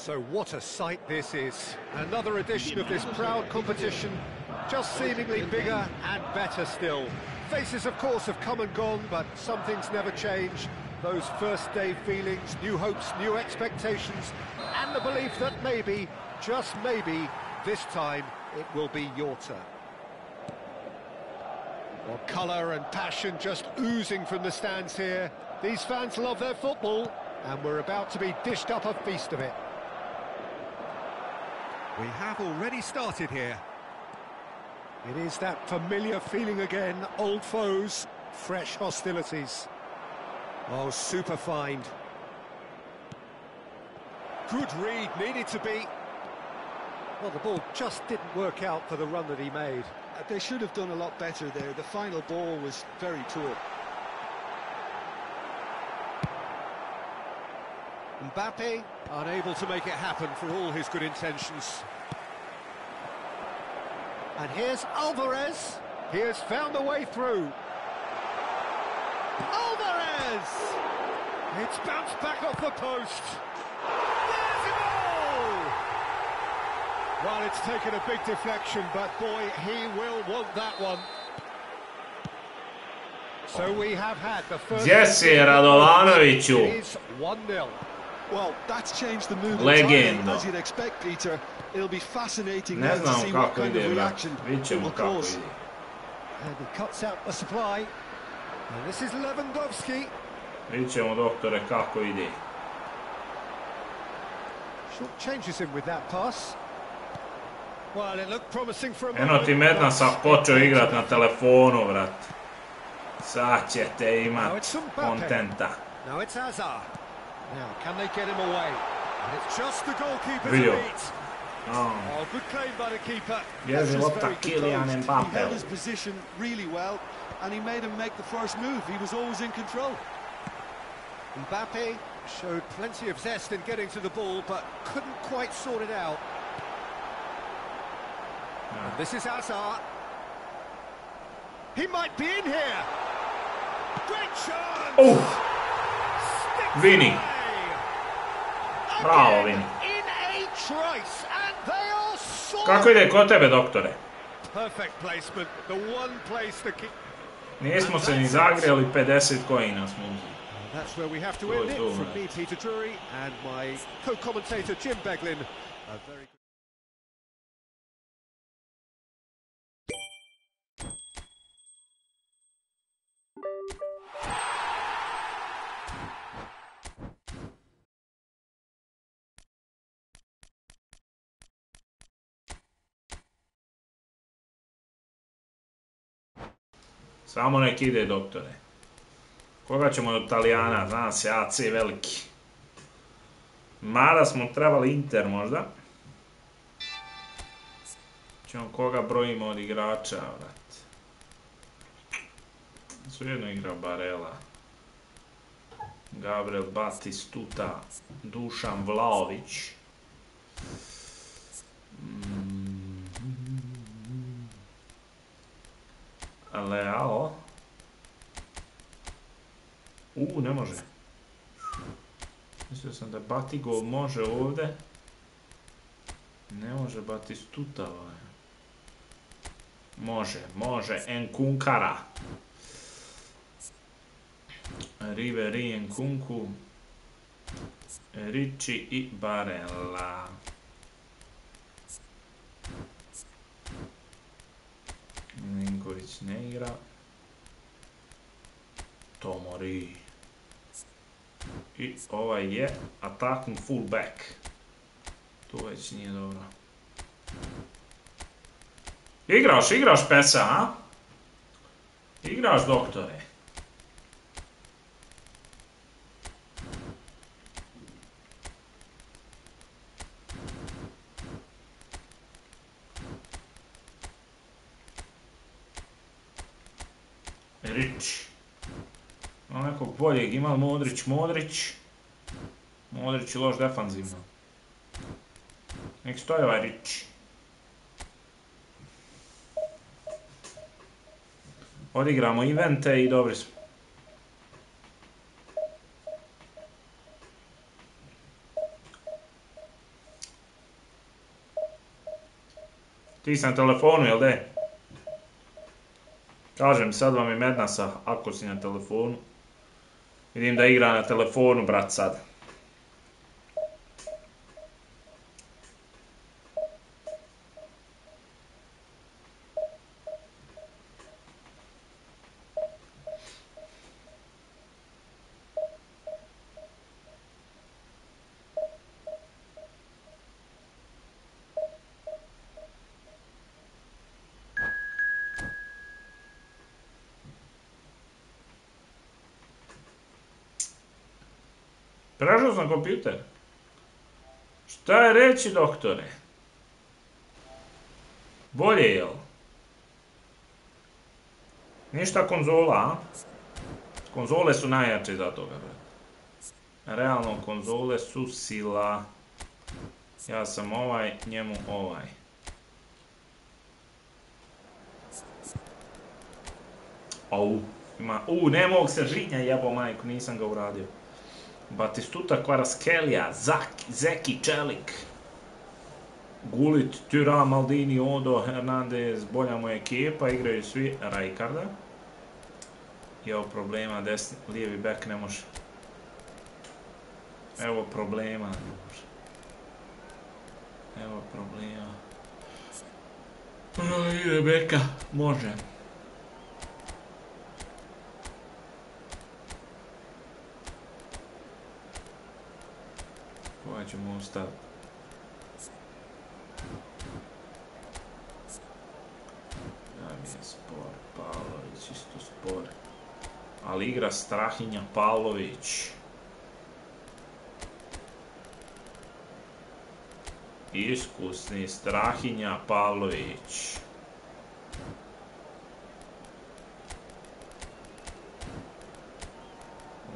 So what a sight this is. Another edition of this proud competition, just seemingly bigger and better still. Faces, of course, have come and gone, but some things never change. those first day feelings, new hopes, new expectations, and the belief that maybe, just maybe, this time it will be your turn. Well, colour and passion just oozing from the stands here. These fans love their football, and we're about to be dished up a feast of it. We have already started here. It is that familiar feeling again, old foes, fresh hostilities. Oh, super find. Good read, needed to be. Well, the ball just didn't work out for the run that he made. They should have done a lot better there. The final ball was very poor. Mbappe, unable to make it happen for all his good intentions. And here's Alvarez. He has found a way through. Alvarez! It's bounced back off the post. There's a goal! Well, it's taken a big deflection, but boy, he will want that one. So we have had the first... Jesse Radovanoviću. It is 1-0. Well, that's changed the mood Legendo. as you'd expect, Peter. It'll be fascinating Ne now to znamo see what kako kind ide, of brat. reaction Vidjet it ćemo will kako cause. ide. And he cuts out the supply. And this is Lewandowski. Vidjet ćemo, doktore, kako ide. Short changes him with that pass. Well, it looked promising for a Eno moment. ti Mednasa počeo igrat na telefonu, vrat. Sad ćete imat kontenta. Now it's Hazard. Now, can they get him away? And it's just the goalkeeper to Vidio. beat. Oh, good claim by the keeper. Bježi lopta Kylian He Mbappe. held his position really well, and he made him make the first move. He was always in control. Mbappe showed plenty of zest in getting to the ball, but couldn't quite sort it out. And this is Hazard. He might be in here. Great chance. Oh, Sticks Vini. away. Bravo, Again, Vini. in a trice, and they are sorted. Kako ide kod tebe, doktore? Perfect placement, the one place to keep. Nismo se ni zagrijali, 50 kojina smo uzeli. That's where we have to end it. From me, Peter Drury, and my co-commentator Jim Beglin. A very good... Samo nek ide, doktore. Koga ćemo od Italijana? Zna se, AC veliki. Mada smo trebali Inter možda. Ćemo koga brojimo od igrača, vrat. Svejedno igra Barela. Gabriel Batistuta. Dušan Vlaović. Leao. Ne može. Mislio sam da Batigol može ovdje. Ne može Batistuta. Može. Nkunkara. Riveri, Nkunku. Ricci i Barella. Ninković ne igra. Tomori. I ovaj je attacking fullback. To već nije dobro. Igraš pesa, a? Igraš, doktore. Ricci. Ima nekog boljeg, ima Modrić. Modrić je loš defanzivno. Nek stoji ovaj Ricci. Odigramo evente i dobri smo. Ti si na telefonu, jel de? Kažem, sad vam je Mednasa, ako si na telefonu. Vidim da igra na telefonu, brat, sad. Prešao sam kompjuter. Šta je reći, doktore? Bolje, jel? Ništa konzola, a? Konzole su najjače za toga, bre. Realno, konzole su sila. Ja sam ovaj, njemu ovaj. Au, ima... ne mogu se žinja, jebo majku, nisam ga uradio. Batistuta, Kvaratskhelia, Zeki, Čelik, Gullit, Thuram, Maldini, Odo, Hernandez, bolja mu je ekipa, igraju svi Rijkaarda. Evo problema, desni, lijevi bek ne može. Evo problema, ne može. Evo problema. Ide beka, može. Koga ćemo ostaviti? Da mi je spor, Pavlović isto spor. Ali igra Strahinja Pavlović. Iskusni Strahinja Pavlović.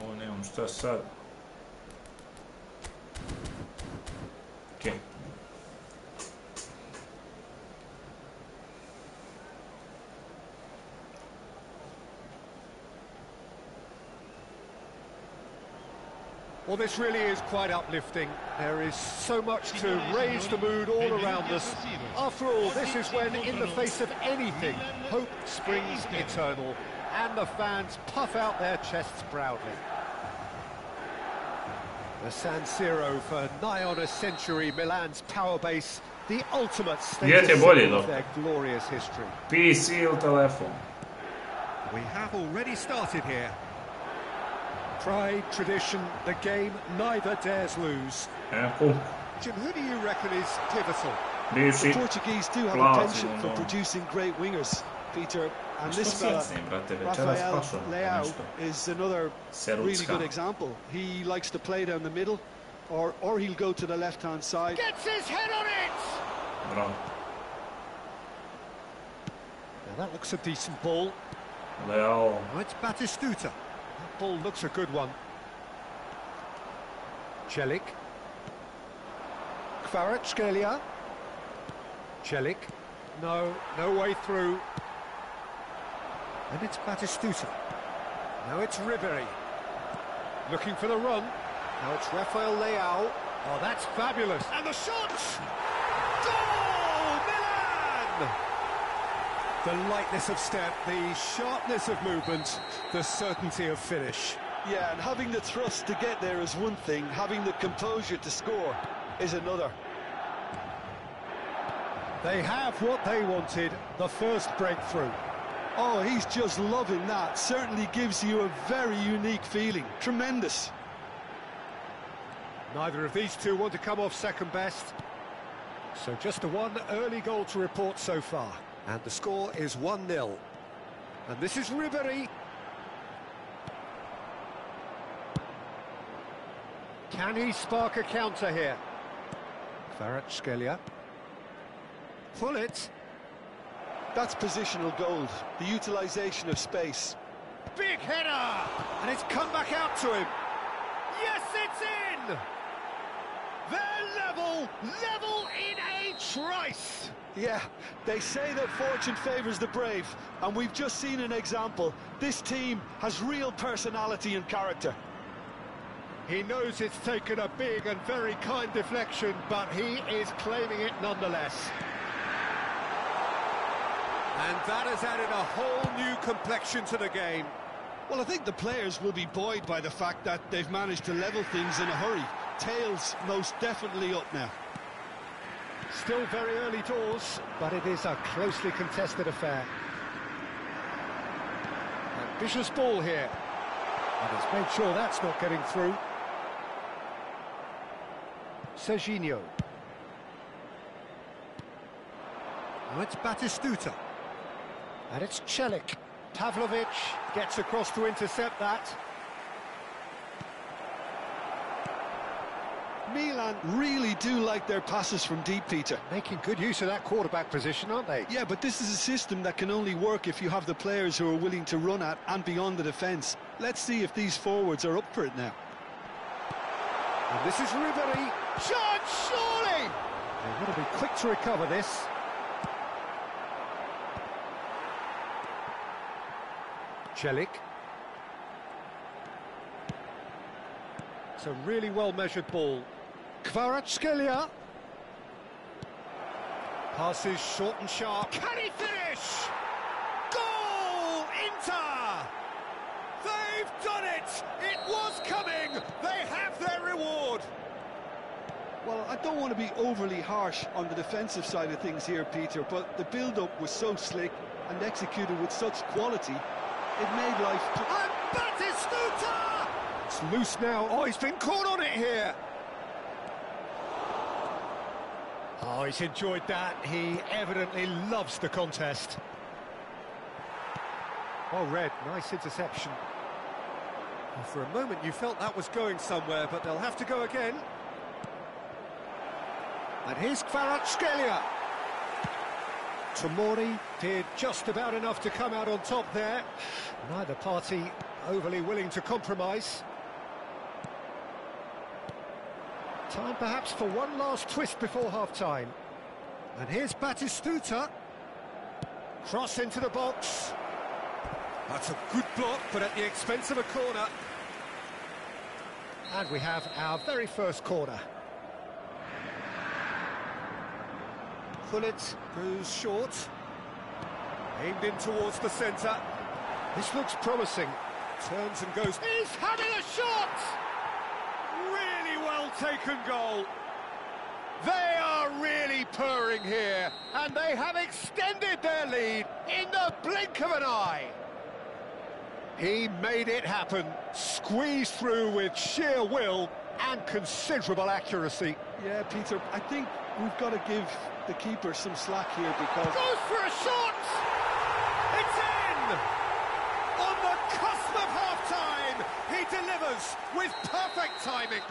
O, nemam šta sad. Okej. Well, this really is quite uplifting. There is so much to raise the mood all around us. After all, this is when, in the face of anything, hope springs eternal, and the fans puff out their chests proudly. The San Siro for nigh on a century, Milan's power base, the ultimate status of their glorious history. PC ili telefon? We have already started here. Pride, tradition, the game neither dares lose. Jim, who do you reckon is pivotal? The Portuguese do have a penchant for producing great wingers, Peter, and this fella, Rafael Leao, is another really good example. He likes to play down the middle, or he'll go to the left-hand side. Gets his head on it! Bravo. Now that looks a decent ball. Leao. Oh, it's Batistuta. That ball looks a good one. Čelik. Kvaratskhelia. Čelik. No way through. And it's Batistuta. Now it's Ribery. Looking for the run. Now it's Rafael Leao. Oh, that's fabulous. And the shot! Goal! Milan! The lightness of step, the sharpness of movement, the certainty of finish. Yeah, and having the thrust to get there is one thing, having the composure to score is another. They have what they wanted, the first breakthrough. Oh, he's just loving that. Certainly gives you a very unique feeling. Tremendous. Neither of these two want to come off second best. So just a one early goal to report so far. And the score is 1-0. And this is Ribery. Can he spark a counter here? Kvaratskhelia. Pull it. That's positional gold, the utilisation of space. Big header! And it's come back out to him. Yes, it's in! They're level in a trice! Yeah, they say that fortune favours the brave, and we've just seen an example. This team has real personality and character. He knows it's taken a big and very kind deflection, but he is claiming it nonetheless. And that has added a whole new complexion to the game. Well, I think the players will be buoyed by the fact that they've managed to level things in a hurry. Tails most definitely up now. Still very early doors, but it is a closely contested affair. Ambitious ball here. And he's made sure that's not getting through. Serginho. Now it's Batistuta. And it's Celik. Pavlovic gets across to intercept that. Milan really do like their passes from deep, Peter. Making good use of that quarterback position, aren't they? Yeah, but this is a system that can only work if you have the players who are willing to run at and beyond the defence. Let's see if these forwards are up for it now. And this is Ribery. Shot, surely! They want to be quick to recover this. Celik. It's a really well-measured ball. Kvaratskhelia. Passes short and sharp. Can he finish? Goal! Inter! They've done it! It was coming! They have their reward! Well, I don't want to be overly harsh on the defensive side of things here, Peter, but the build-up was so slick and executed with such quality, it made life... And Batistuta! It's loose now. Oh, he's been caught on it here. Oh, he's enjoyed that. He evidently loves the contest. Well read, nice interception. Well, for a moment you felt that was going somewhere, but they'll have to go again. And here's Kvaratskhelia. Tomori did just about enough to come out on top there. Neither party overly willing to compromise. Time perhaps for one last twist before half-time. And here's Batistuta. Cross into the box. That's a good block, but at the expense of a corner. And we have our very first corner. Gullit goes short. Aimed in towards the centre. This looks promising. Turns and goes. He's having a shot! Really well taken goal. They are really purring here, and they have extended their lead in the blink of an eye. He made it happen, squeezed through with sheer will and considerable accuracy. Yeah, Peter, I think we've got to give the keeper some slack here because... Goes for a shot! It's in! On the cusp of half-time, he delivers with perfect timing.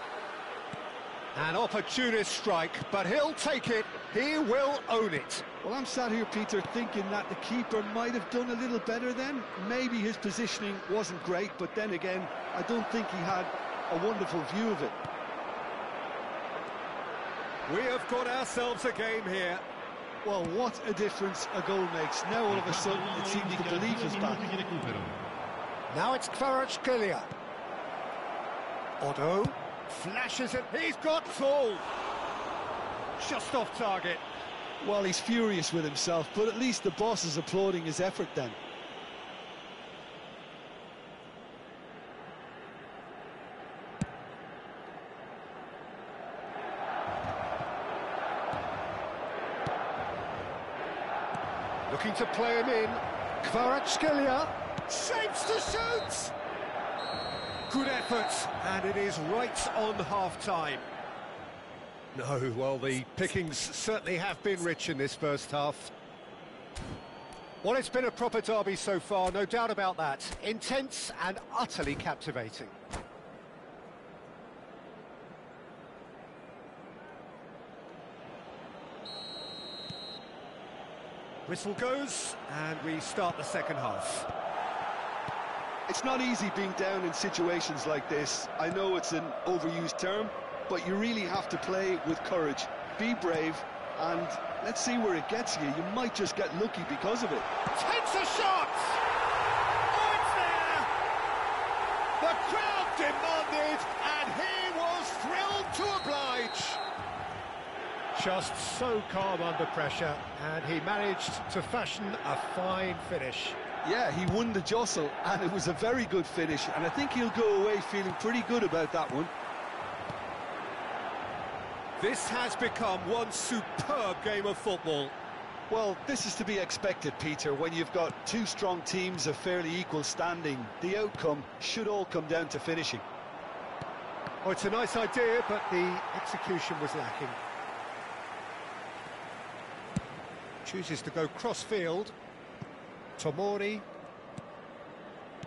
An opportunist strike, but he'll take it. He will own it. Well, I'm sat here, Peter, thinking that the keeper might have done a little better then. Maybe his positioning wasn't great, but then again, I don't think he had a wonderful view of it. We have got ourselves a game here. Well, what a difference a goal makes. Now, all of a sudden, it seems the belief is back. Now it's Kvaratskhelia. Otto flashes it. He's got full. Just off target. Well, he's furious with himself, but at least the boss is applauding his effort then. Looking to play him in. Kvaratskhelia shapes to shoot. Good effort, and it is right on half-time. No, well, the pickings certainly have been rich in this first half. Well, it's been a proper derby so far, no doubt about that. Intense and utterly captivating. Whistle goes, and we start the second half. It's not easy being down in situations like this. I know it's an overused term, but you really have to play with courage. Be brave, and let's see where it gets you. You might just get lucky because of it. Takes a shot! Oh, it's there! The crowd demanded, and he was thrilled to oblige. Just so calm under pressure, and he managed to fashion a fine finish. Yeah, he won the jostle, and it was a very good finish, and I think he'll go away feeling pretty good about that one. This has become one superb game of football. Well, this is to be expected, Peter. When you've got two strong teams of fairly equal standing, the outcome should all come down to finishing. Oh, it's a nice idea, but the execution was lacking. Chooses to go cross-field. Tomori.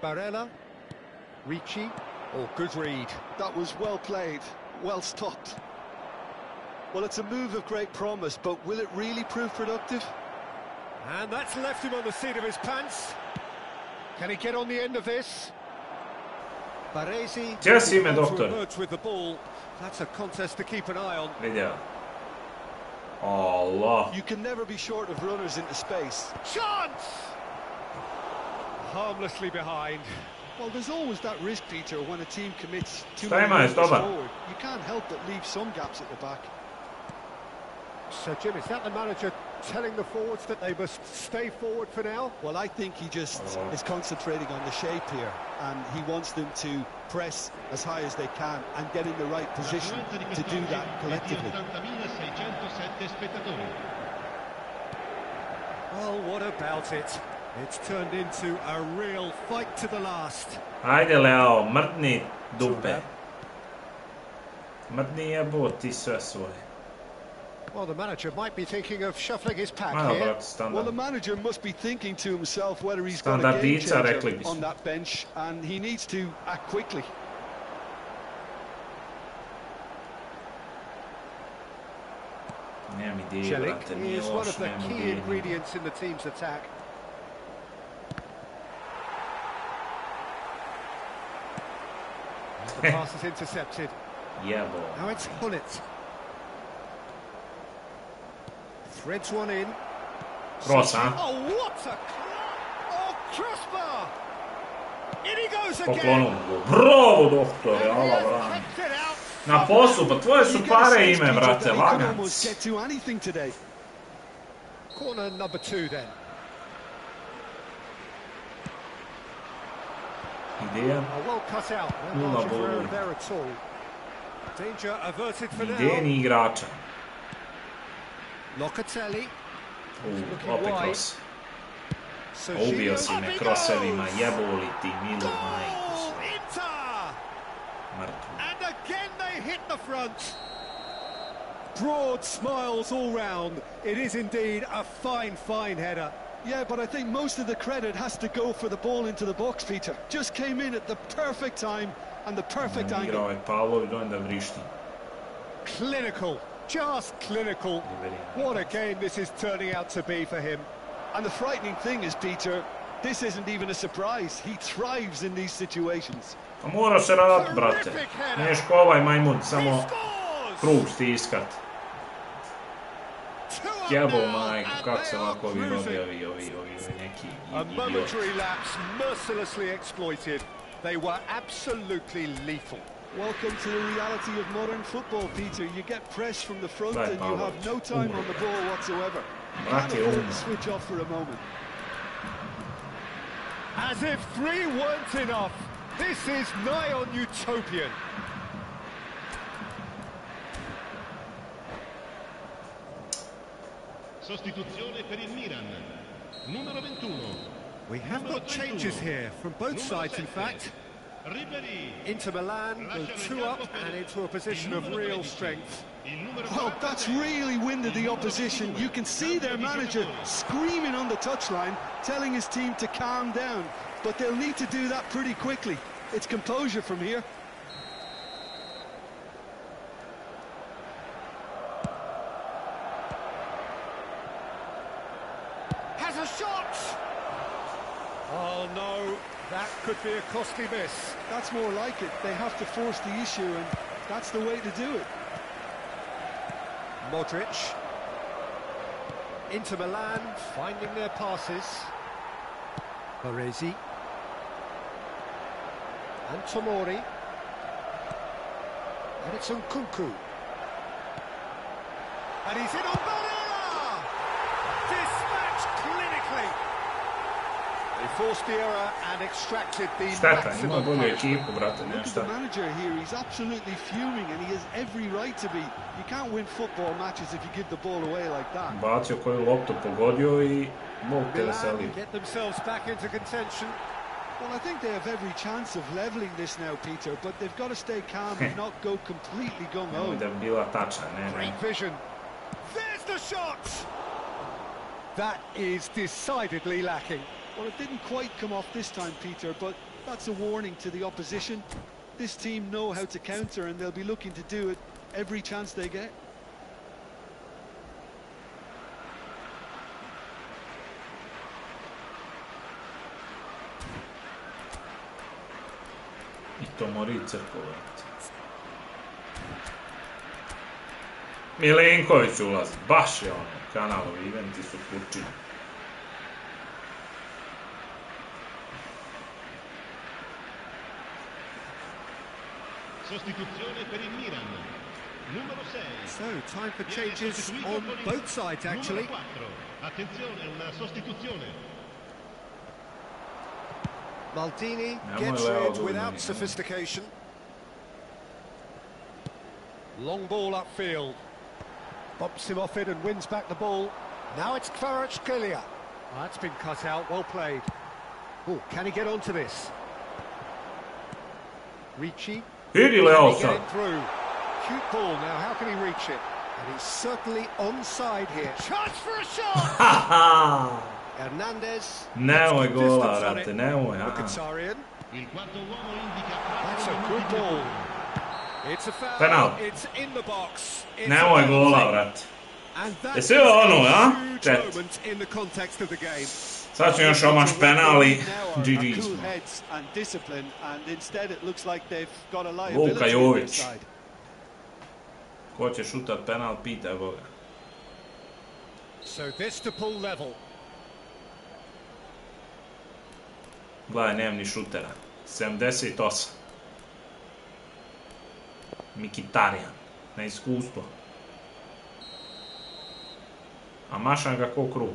Barella. Ricci. Oh, good read. That was well played, well stopped. Well, it's a move of great promise, but will it really prove productive? And that's left him on the seat of his pants. Can he get on the end of this? Baresi. Gdje si ime, doktor? With the ball. That's a contest to keep an eye on. Vidio. Allah. You can never be short of runners into space. Chance! Harmlessly behind. Well, there's always that risk, Peter, when a team commits too many runs dobar. forward. You can't help but leave some gaps at the back. So, Jim, is that the manager telling the forwards that they must stay forward for now? Well, I think he just is concentrating on the shape here, and he wants them to press as high as they can and get in the right position to do that collectively. Well, what about it? It's turned into a real fight to the last. Ajde, Leo, mrdni dupe. Mrdni jeboti sve svoje. Well, the manager might be thinking of shuffling his pack here. Well, the manager must be thinking to himself whether he's got a game changer on that bench, and he needs to act quickly. Celik is one of the key ingredients in the team's attack. The pass is intercepted. Yeah, boy. Now it's Hullet. Threads one in. Cross, huh? Oh, what a... Oh, crossbar! In he goes again! Bravo, doktor, jala, bravo. Na poslu, pa tvoje su pare ime, brate, lagac. Corner number 2 then. Ideja. Well cut out. No margin there at all. Danger averted for now. Idejni igrača. Locatelli. Opet cross. Ubio si me krosevima, jeboli ti, milu majku. Mrtvo. And again they hit the front. Broad smiles all round. It is indeed a fine, fine header. Yeah, but I think most of the credit has to go for the ball into the box, Peter. Just came in at the perfect time and the perfect angle. Clinical, just clinical. What a game this is turning out to be for him. And the frightening thing is, Peter, this isn't even a surprise. He thrives in these situations. Pa mora se radat, brate. Niješ ko ovaj majmun, samo krug stiskat. Jebo majku, kako se ovako ovi neki A momentary lapse mercilessly exploited. They were absolutely lethal. Welcome to the reality of modern football, Peter. You get pressed from the front and you have no time on the ball whatsoever. Can't afford to switch off for a moment. As if 3 weren't enough. This is nigh on utopian. Sostituzione per il Milan. Numero 21. We have got changes here from both sides, in fact. Inter Milan go 2 up and into a position of real strength. Well, that's really winded the opposition. You can see their manager screaming on the touchline, telling his team to calm down. But they'll need to do that pretty quickly. It's composure from here. Has a shot! Oh no, that could be a costly miss. That's more like it. They have to force the issue, and that's the way to do it. Modric. Inter Milan finding their passes. Baresi. And Tomori. And it's Nkunku. And he's in on Barella! Dispatched clinically. They forced the error and extracted the Šteta, ima maximum bolju punishment. ekipu, brate, Look nema at the šta. manager here, he's absolutely fuming and he has every right to be. You can't win football matches if you give the ball away like that. Bacio koju loptu, pogodio I Bog te veselio. Milan get themselves back into contention. Well, I think they have every chance of levelling this now, Peter, but they've got to stay calm and not go completely gung-ho. Nemoj da bi bila tačna, ne. Great vision. There's the shot! That is decidedly lacking. Well, it didn't quite come off this time, Peter, but that's a warning to the opposition. This team know how to counter and they'll be looking to do it every chance they get. I to mora I crkovati. Milenković ulazi, baš je ono, kanalovi eventi su kurčini. Sostituzione per il Milan. Numero 6. So, time for changes on both sides, actually. Numero 4. Attenzione, una sostituzione. Maldini gets rid without sophistication. Long ball upfield. Bumps him off it and wins back the ball. Now it's Kvaratskhelia. Oh, that's been cut out, well played. Oh, can he get onto this? Ricci. Vidi Can Leo he get sad. it through? Cute ball now, how can he reach it? And he's certainly onside here. Chance for a shot! Haha! Hernandez. Nemoj gola, brate, nemoj, Mkhitaryan. Il quarto uomo indica That's a good ball. It's a foul. Penal. It's in the box. It's Nemoj a gola, penalty. brate. And that Jesi is ono, a a? huge Čet. moment in the context of the game. Sad ću još omaš penali, Now are GG cool smo. heads and discipline, and instead it looks like they've got a Luka liability on their Jović. side. Ko će šutat penal, pitaj Boga. So this to pull level. Gledaj, nemam ni šutera. 78. Mkhitaryan. Na iskustvo. A mašam ga ko kruh.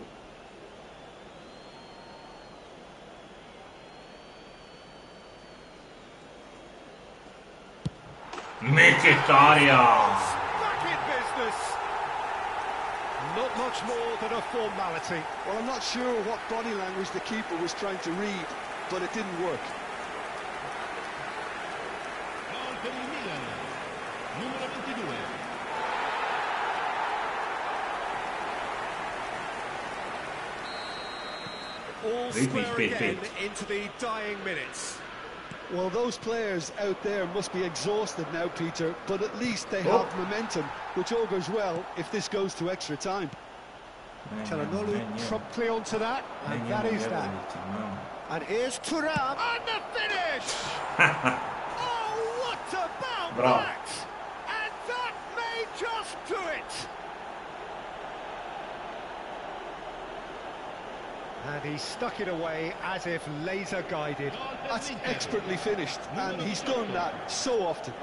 Mkhitaryan! Back in business. Not much more than a formality. Well, I'm not sure what body language the keeper was trying to read, but it didn't work. Gol per il Milan. Numero 22. All Repeat, square repeat, again repeat. into the dying minutes. Well, those players out there must be exhausted now, Peter, but at least they have momentum, which augurs well if this goes to extra time. Çalhanoğlu promptly onto that, and that is that. And here's Thuram, and the finish! Oh, what about Bravo. that? And that may just do it! And he stuck it away as if laser guided. That's expertly finished, and he's done that so often.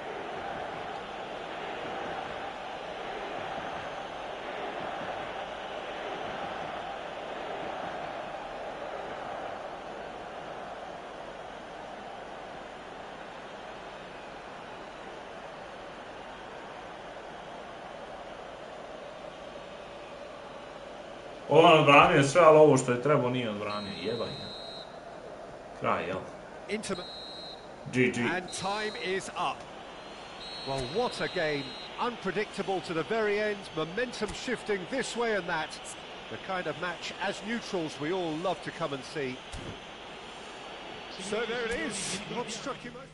On odbranio sve, ali ovo što je trebao nije odbranio. Jebaj ga. Kraj, jel? Intimate. GG. And time is up. Well, what a game. Unpredictable to the very end. Momentum shifting this way and that. The kind of match, as neutrals, we all love to come and see. So there it is. What struck you most?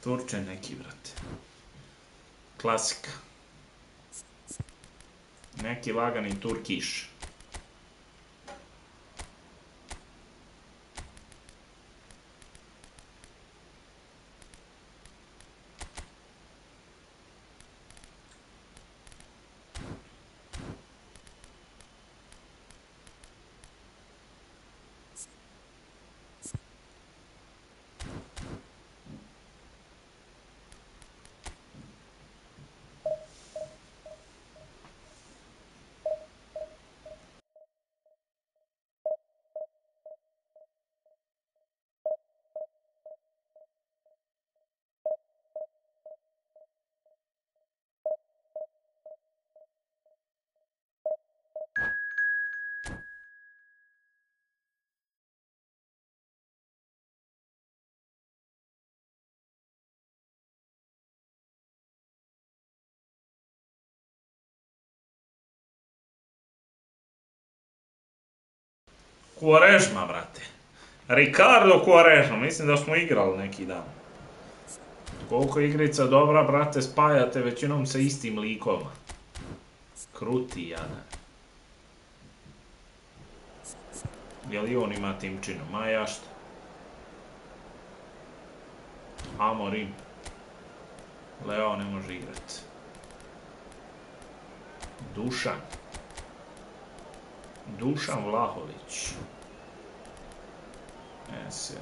Turče neki, brate. Klasika. Neki lagani Turkiš. Quaresma, brate. Ricardo Quaresma, mislim da smo igrali neki dan. Koliko igrica dobra, brate, spajate većinom sa istim likovima. Kruti, jadan. Jel i on ima timčinu? Ma ja šta? Amorim. Leo ne može igrat. Dušan Vlahović. Jes,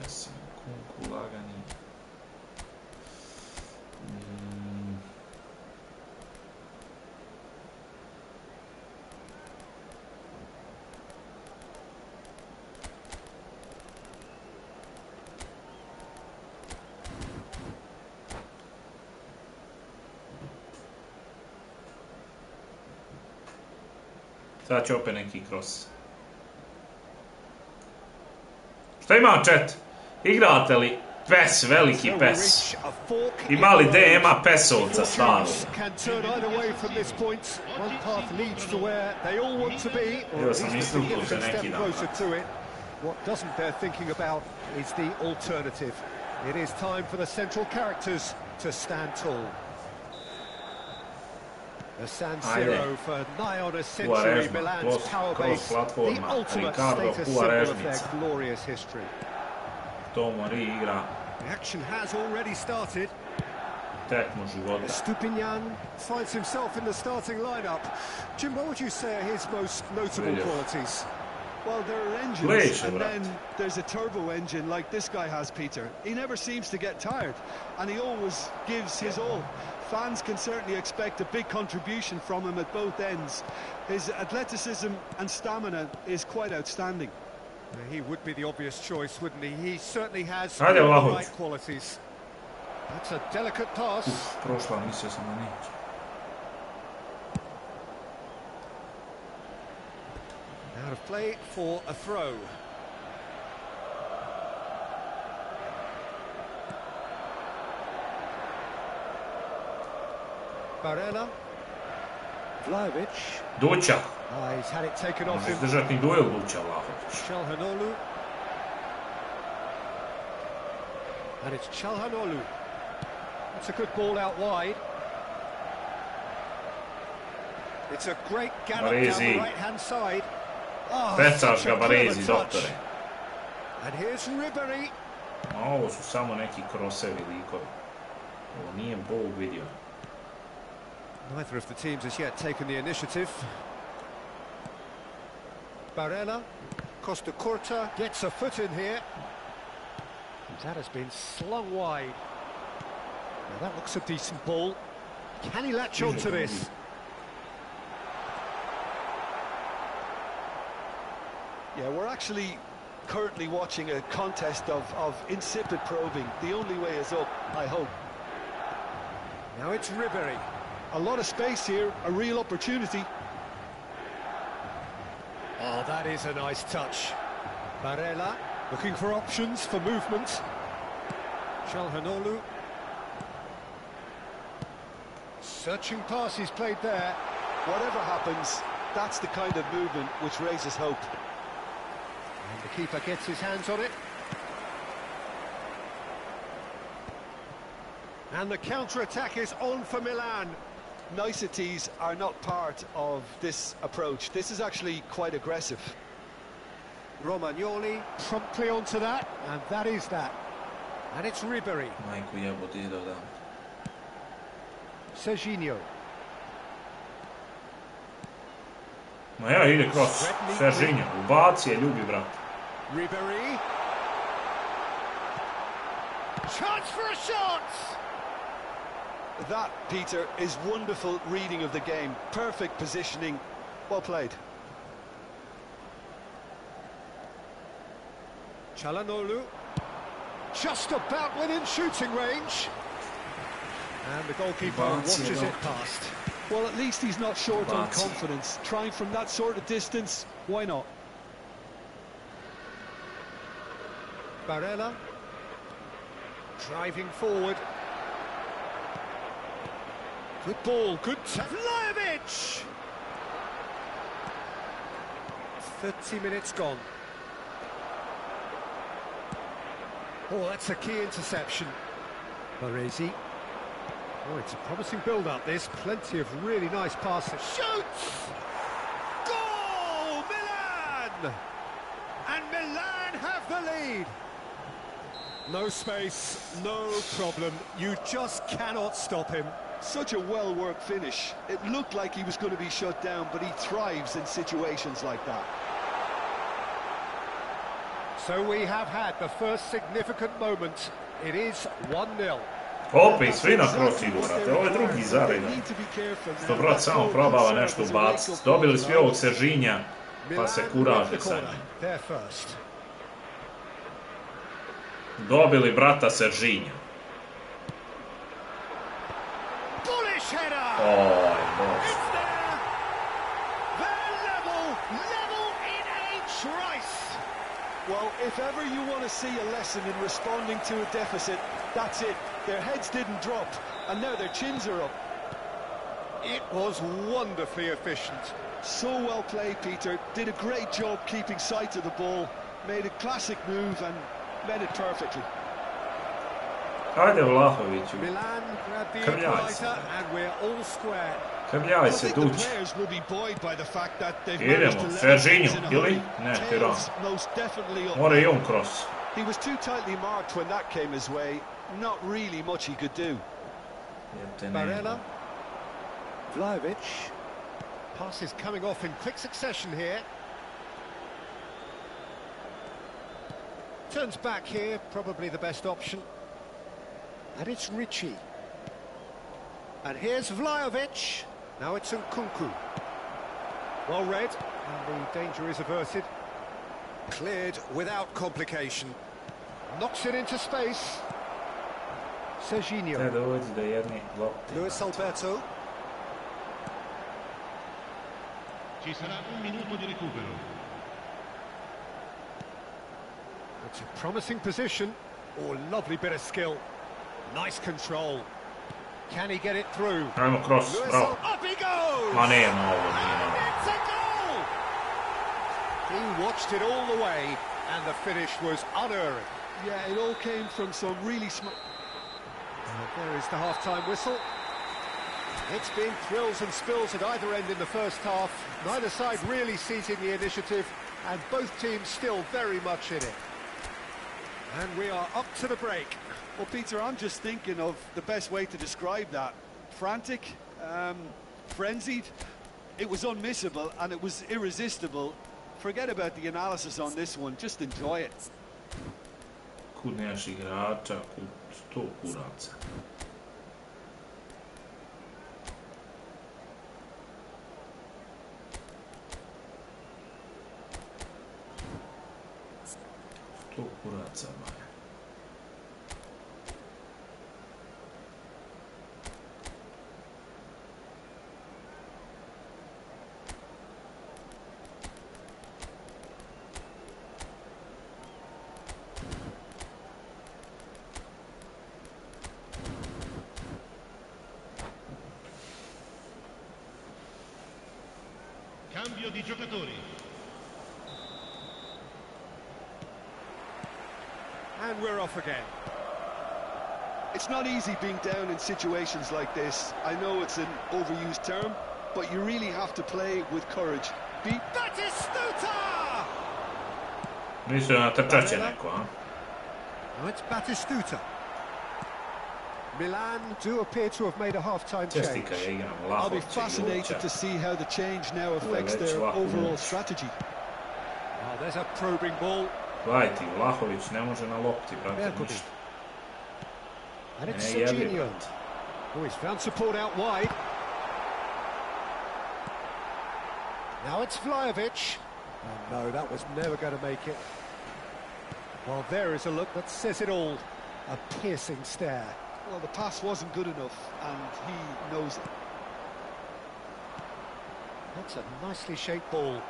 Kunku lagani. Sad će opet neki cross. Šta ima chat? Igrate li PES, veliki PES? Ima li DM-a PES-ovca stvarno? Evo sam mislio tu se neki dan. What doesn't bear thinking about is the alternative. It is time for the central characters to stand tall. The San Siro for nigh on a century, Milan's power base, the ultimate status symbol of their glorious history. The action has already started. Stupinjan finds himself in the starting lineup. Jim, what would you say are his most notable qualities? Well, there are engines, and then there's a turbo engine like this guy has, Peter. He never seems to get tired, and he always gives his all. Fans can certainly expect a big contribution from him at both ends. His athleticism and stamina is quite outstanding. He would be the obvious choice, wouldn't he? He certainly has the right qualities. That's a delicate pass. Out of play for a throw. Barella. Vlahovic. Duća. He's had it taken off him. Držati duel Duća, Vlahovic. Çalhanoğlu. And it's Çalhanoğlu. That's a good ball out wide. It's a great gallop down the right-hand side. Pecaš ga Barezi, doktore. And here's Ribery. Ovo su samo neki krosevi likovi. Ovo nije Bog vidio. Neither of the teams has yet taken the initiative. Barella, Costa Curta gets a foot in here. That has been slung wide. Now that looks a decent ball. Can he latch on to this? Yeah, we're actually currently watching a contest of insipid probing. The only way is up, I hope. Now it's Ribery. A lot of space here, a real opportunity. Oh, that is a nice touch. Barella looking for options for movement. Çalhanoğlu. Searching pass he's played there. Whatever happens, that's the kind of movement which raises hope. And the keeper gets his hands on it. And the counter-attack is on for Milan. Niceties are not part of this approach. This is actually quite aggressive. Romagnoli promptly onto that, and that is that. And it's Ribery. Serginho. Ma ja, ide kroz. Serginho, ubaci je, ljubi, brat. Ribery. Chance for a shot! That, Peter, is wonderful reading of the game. Perfect positioning. Well played. Çalhanoğlu. Just about within shooting range. And the goalkeeper watches it past. Well, at least he's not short on confidence. Trying from that sort of distance, why not? Barella. Driving forward. Good ball, good Vlahovic! 30 minutes gone. Oh, that's a key interception. Vece. Oh, it's a promising build-up, this. Plenty of really nice passes. Shoots! Goal! Milan! And Milan have the lead. No space, no problem. You just cannot stop him. Such a well-worked finish. It looked like he was going to be shut down, but he thrives in situations like that. So we have had the first significant moment. It is 1-0. Opet svi na kroz idu, brate. Ovo je drugi zaredan. Što brat samo probava nešto ubaciti. Dobili svi ovog Seržinja, pa se kuraže sa njim. Dobili brata Seržinja. Oj, bož. Well, if ever you want to see a lesson in responding to a deficit, that's it. Their heads didn't drop, and now their chins are up. It was wonderfully efficient. So well played, Peter. Did a great job keeping sight of the ball. Made a classic move and met it perfectly. Ajde Vlahoviću. Milan grabbed the equalizer and we're all square. Krljaj se dući. Idemo, Seržinju, ili? Ne, Tiran. Mora i on cross. He was too tightly marked when that came his way. Not really much he could do. Barella. Vlahovic. Passes coming off in quick succession here. Turns back here, probably the best option. And it's Ricci. And here's Vlahovic. Now it's Nkunku. Well read, and the danger is averted. Cleared without complication. Knocks it into space. Serginho. Luis Alberto. Ci sarà un minuto di recupero. It's a promising position. Oh, lovely bit of skill. Nice control. Can he get it through? Ajmo cross, bravo. Up he goes! Ma nema ovo, And it's a goal! He watched it all the way, and the finish was unerring. Yeah, it all came from some really smart... There is the half-time whistle. It's been thrills and spills at either end in the first half. Neither side really seizing the initiative, and both teams still very much in it. And we are up to the break. Well, Peter, I'm just thinking of the best way to describe that. Frantic, frenzied. It was unmissable and it was irresistible. Forget about the analysis on this one, just enjoy it. Kud nemaš igrača, kud 100 kuraca. Kuraca, Maja. Cambio di giocatori. And we're off again. It's not easy being down in situations like this. I know it's an overused term, but you really have to play with courage. Batistuta! Mislio na trčače neko, a? Now it's Batistuta. Milan do appear to have made a half-time change. I'll be fascinated to see how the change now affects their overall strategy. Oh, there's a probing ball. Gledaj ti, Vlahović ne može na lopti, brate, ništa. And it's Serginho. Oh, he's found support out wide. Now it's Vlahovic. Oh, no, that was never going to make it. Well, there is a look that says it all. A piercing stare. Well, the pass wasn't good enough, and he knows it. That's a nicely shaped ball.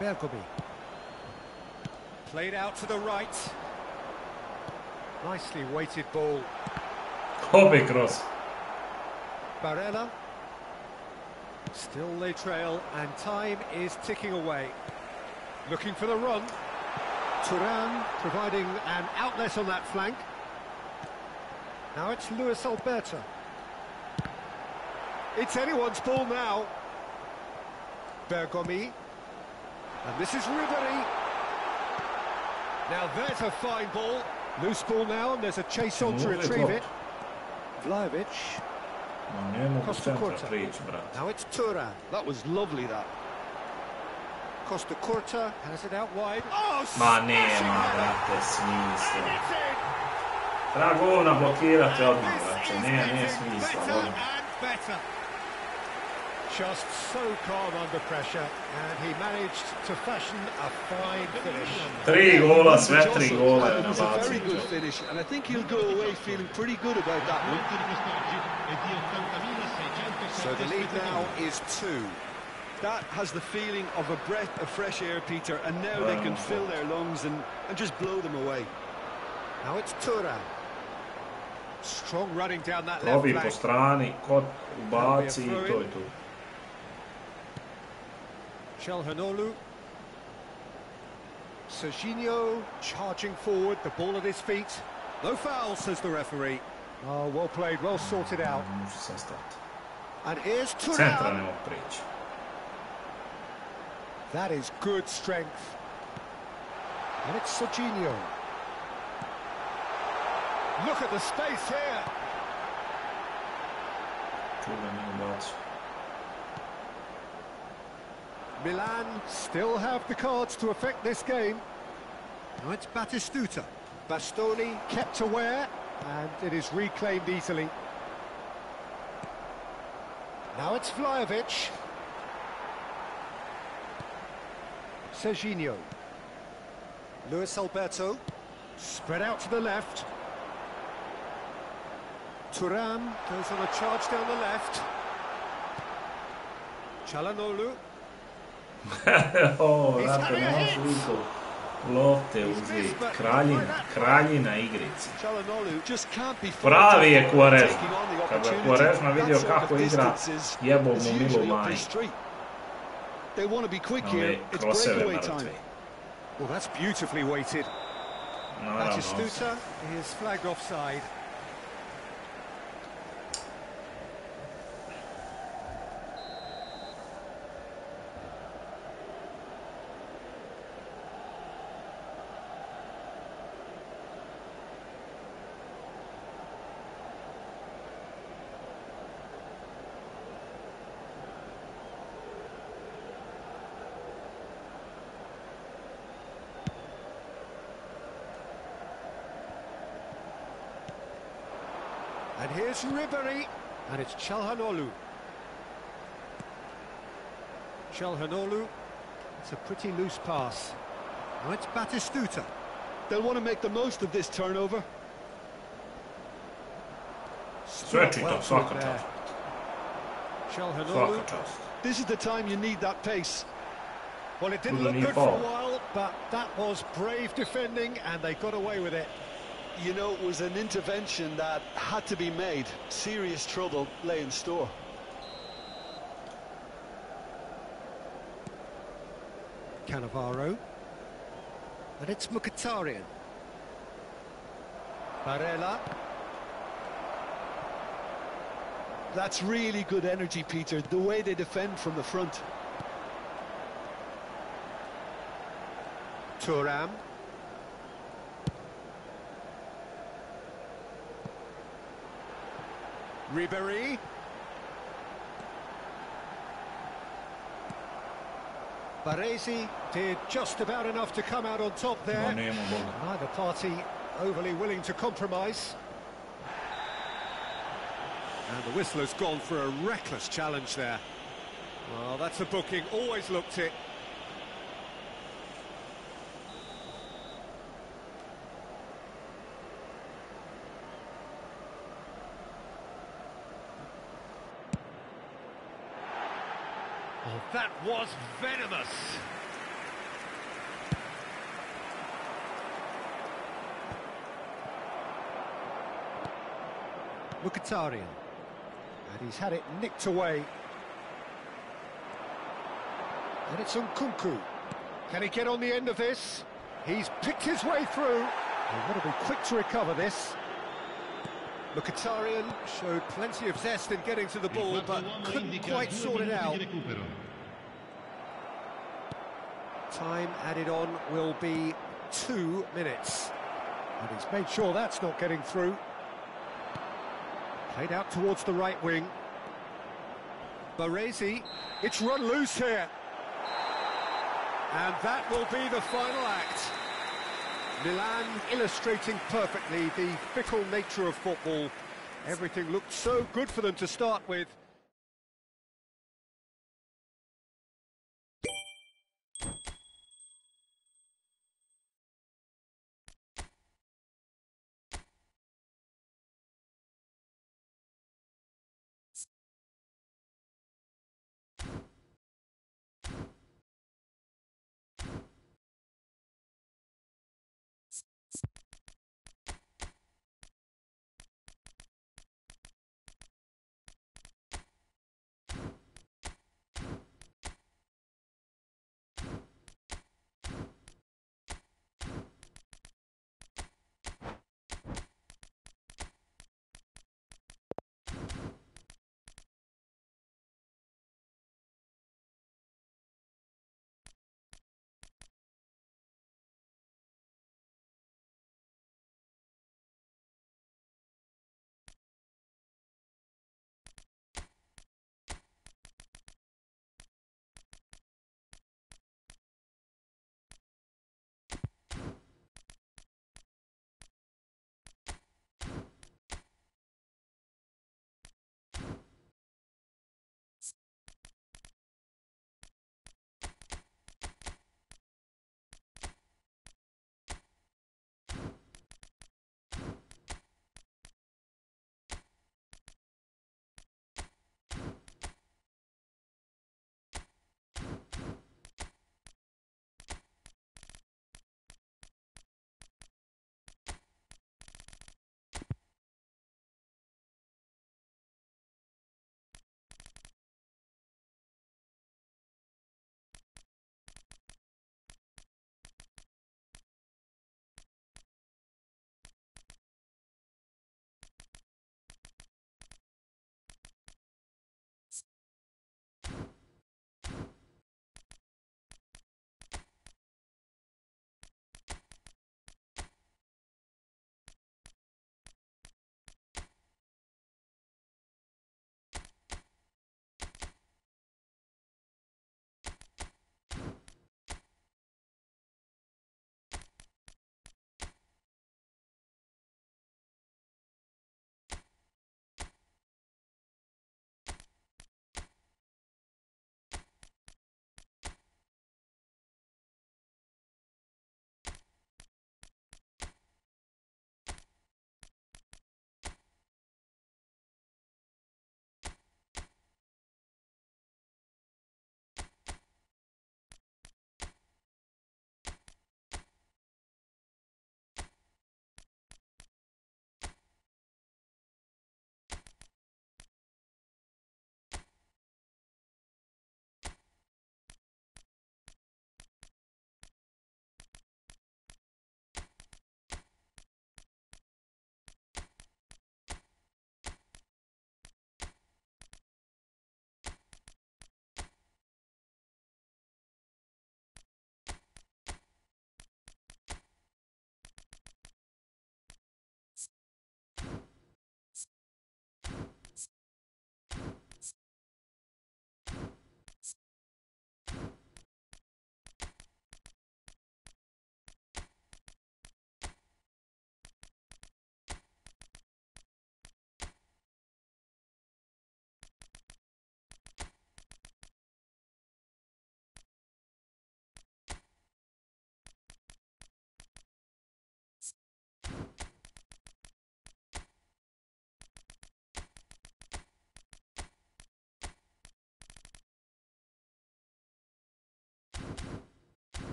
Bergomi. Played out to the right. Nicely weighted ball. Hope cross. Barella. Still they trail, and time is ticking away. Looking for the run. Thuram providing an outlet on that flank. Now it's Luis Alberto. It's anyone's ball now. Bergomi. And this is Ribery. Now there's a fine ball. Loose ball now, and there's a chase on to retrieve it. Vlahovic. Costa Curta. Now it's Thuram. That was lovely, that. Costa Curta has it out wide. Oh, ma brate, sinistra. Dragona, blokirate odmah, brate, nije smisla, odmah. Just so calm under pressure, and he managed to fashion a fine finish. 3 gola, sve 3 gola je It was a very nabacio. good finish, and I think he'll go away feeling pretty good about that one. So the lead now is 2. That has the feeling of a breath of fresh air, Peter, and now they can fill their lungs and just blow them away. Now it's Thuram. Strong running down that left Probi po flank. strani, kot ubaci I to je tu. Çalhanoğlu. Serginho charging forward, the ball at his feet. No foul, says the referee. Oh, well played, well sorted out. Može sastati. And here's Centra Thuram. ne mogu prići. That is good strength. And it's Serginho. Look at the space here. Čuga nije ubacio. Milan still have the cards to affect this game. Now it's Batistuta. Bastoni kept aware, and it is reclaimed easily. Now it's Vlahovic. Serginho. Luis Alberto. Spread out to the left. Thuram goes on a charge down the left. Çalhanoğlu. Brate, možeš liko lopte uzeti. Kraljina igrici. Pravi je Quaresma. Kad je Quaresma vidio kako igra, jebol mu Milu Maj. Ove kroseve mrtve. Well, that's beautifully weighted. Naravno. Batistuta is flagged offside. And here's Ribery, and it's Çalhanoğlu. Çalhanoğlu, it's a pretty loose pass. Now it's Batistuta. They'll want to make the most of this turnover. Svečito, svaka čast. Çalhanoğlu. Svaka čast. This is the time you need that pace. Well, it didn't look good for a while, but that was brave defending, and they got away with it. You know, it was an intervention that had to be made. Serious trouble lay in store. Cannavaro. And it's Mkhitaryan. Barella. That's really good energy, Peter, the way they defend from the front. Thuram. Ribery. Baresi did just about enough to come out on top there. Neither party overly willing to compromise. And the whistler's gone for a reckless challenge there. Well, that's a booking, always looked it. Oh, that was venomous. Mkhitaryan. And he's had it nicked away. And it's Nkunku. Can he get on the end of this? He's picked his way through. He'll want to be quick to recover this. Mkhitaryan showed plenty of zest in getting to the ball, but couldn't quite sort it out. Time added on will be 2 minutes. And he's made sure that's not getting through. Played out towards the right wing. Baresi, it's run loose here. And that will be the final act. Milan illustrating perfectly the fickle nature of football. Everything looked so good for them to start with.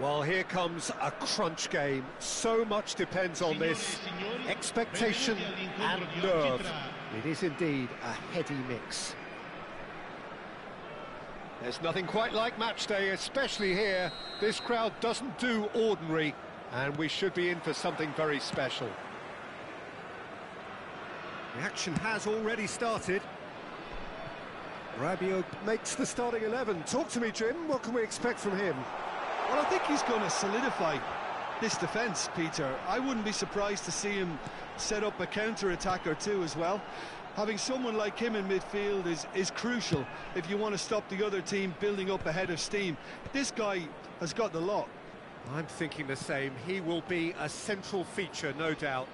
Well, here comes a crunch game. So much depends on this. Expectation and nerve. It is indeed a heady mix. There's nothing quite like match day, especially here. This crowd doesn't do ordinary, and we should be in for something very special. The action has already started. Rabiot makes the starting 11. Talk to me, Jim. What can we expect from him? Well, I think he's going to solidify this defence, Peter. I wouldn't be surprised to see him set up a counter-attack or two as well. Having someone like him in midfield is crucial if you want to stop the other team building up ahead of steam. This guy has got the lot. I'm thinking the same. He will be a central feature, no doubt.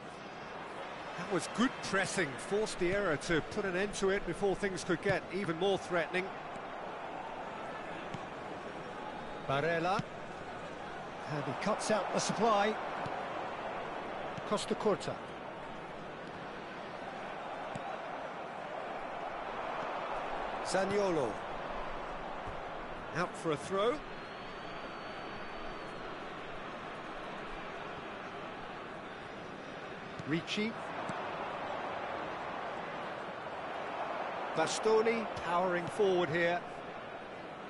That was good pressing, forced the error to put an end to it before things could get even more threatening. Barella. And he cuts out the supply. Costa Curta. Zaniolo. Out for a throw. Ricci. Bastoni powering forward here.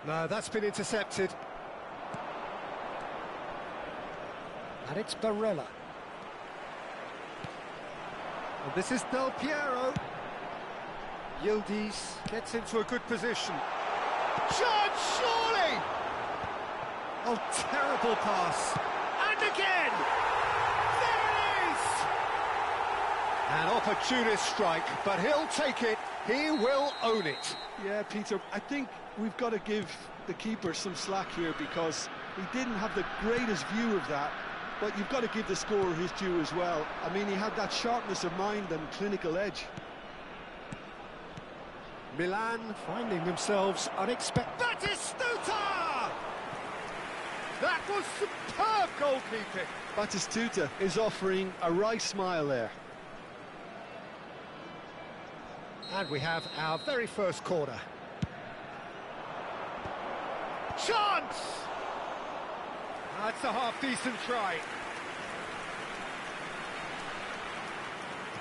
No, that's been intercepted. And it's Barella. And this is Del Piero. Yildiz gets into a good position. Chance, surely! Oh, terrible pass. And again! There it is! An opportunist strike, but he'll take it. He will own it. Yeah, Peter, I think we've got to give the keeper some slack here because he didn't have the greatest view of that. But you've got to give the scorer his due as well. I mean, he had that sharpness of mind and clinical edge. Milan finding themselves unexpected. Batistuta! That was superb goalkeeping. Batistuta is offering a right smile there. And we have our very first corner. Chance! That's a half-decent try.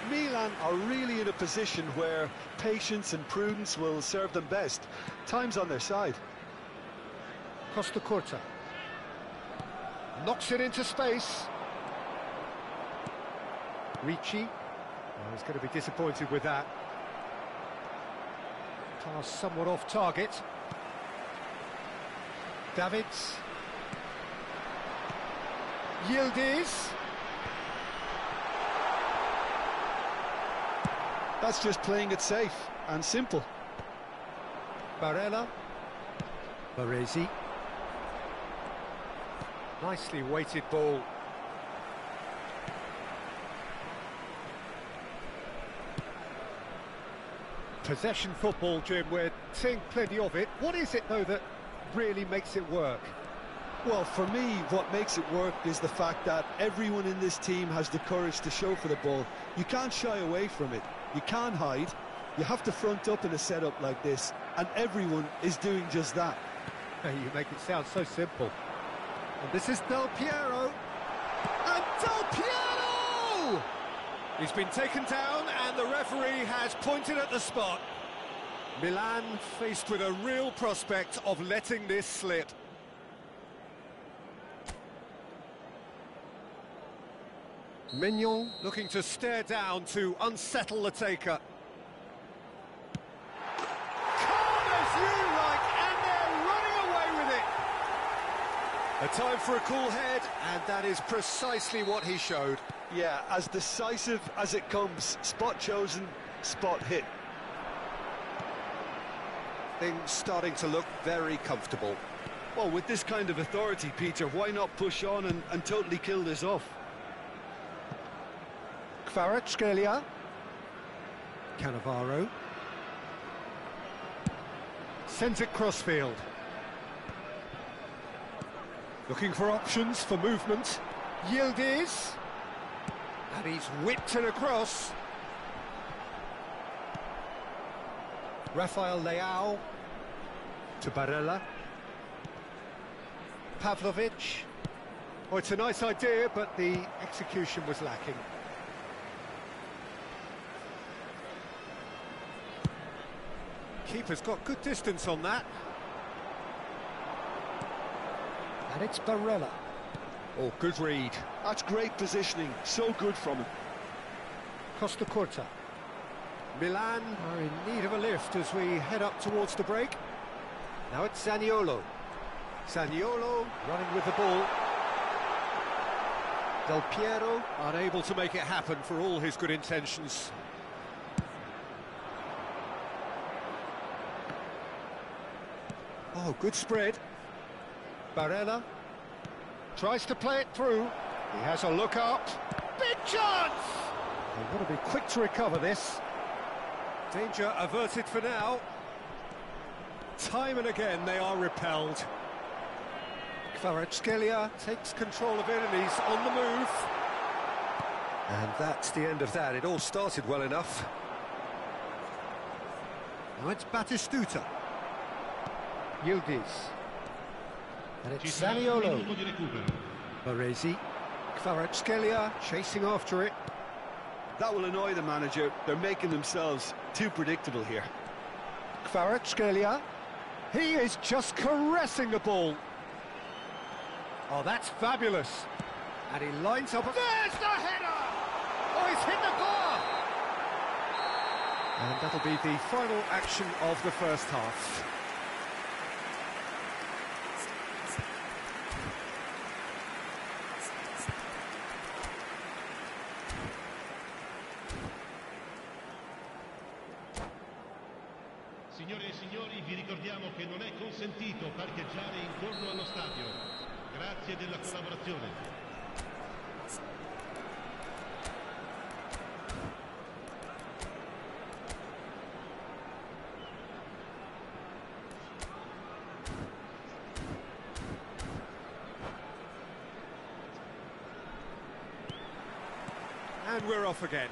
Milan are really in a position where patience and prudence will serve them best. Time's on their side. Costa Curta. Knocks it into space. Ricci. Oh, he's going to be disappointed with that. Pass somewhat off target. Davids. Yildiz. That's just playing it safe and simple. Barella. Baresi. Nicely weighted ball. Possession football, Jim, we're seeing plenty of it. What is it, though, that really makes it work? Well, for me, what makes it work is the fact that everyone in this team has the courage to show for the ball. You can't shy away from it. You can't hide. You have to front up in a setup like this, and everyone is doing just that. You make it sound so simple. And this is Del Piero. And Del Piero! He's been taken down, and the referee has pointed at the spot. Milan faced with a real prospect of letting this slip. Mignon looking to stare down to unsettle the taker. Calm as you like, and they're running away with it. A time for a cool head, and that is precisely what he showed. Yeah, as decisive as it comes. Spot chosen, spot hit. Things starting to look very comfortable. Well, with this kind of authority, Peter, why not push on and totally kill this off? Kvaratskhelia. Cannavaro. Sends it crossfield. Looking for options for movement. Yildiz. And he's whipped it across. Rafael Leao. To Barella. Pavlovic. Oh, it's a nice idea, but the execution was lacking. Keeper's got good distance on that. And it's Barella. Oh, good read. That's great positioning. So good from him. Costa Curta. Milan are in need of a lift as we head up towards the break. Now it's Zaniolo. Zaniolo running with the ball. Del Piero unable to make it happen for all his good intentions. Oh, good spread. Barella tries to play it through. He has a look up. Big chance! They've got to be quick to recover this. Danger averted for now. Time and again they are repelled. Kvaratskhelia takes control of it and he's on the move. And that's the end of that. It all started well enough. Now it's Batistuta. Yildiz. And it's Zaniolo. Baresi. Kvaratskhelia chasing after it. That will annoy the manager. They're making themselves too predictable here. Kvaratskhelia. He is just caressing the ball. Oh, that's fabulous. And he lines up. There's the header! Oh, he's hit the bar! And that'll be the final action of the first half. Signore e signori, vi ricordiamo che non è consentito parcheggiare intorno allo stadio. Grazie della collaborazione. And we're off again.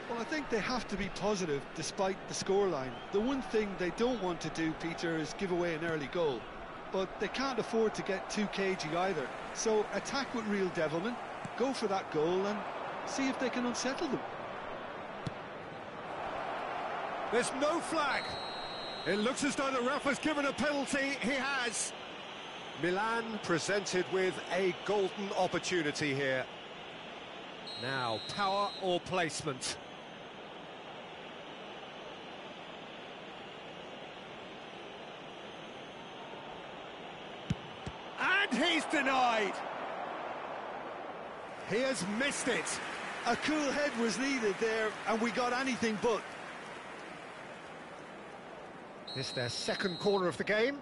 Well, I think they have to be positive despite the scoreline. The one thing they don't want to do, Peter, is give away an early goal. But they can't afford to get too cagey either. So attack with real devilment, go for that goal and see if they can unsettle them. There's no flag. It looks as though the ref has given a penalty. He has. Milan presented with a golden opportunity here. Now, power or placement? And he's denied. He has missed it. A cool head was needed there, and we got anything but. This is their second corner of the game.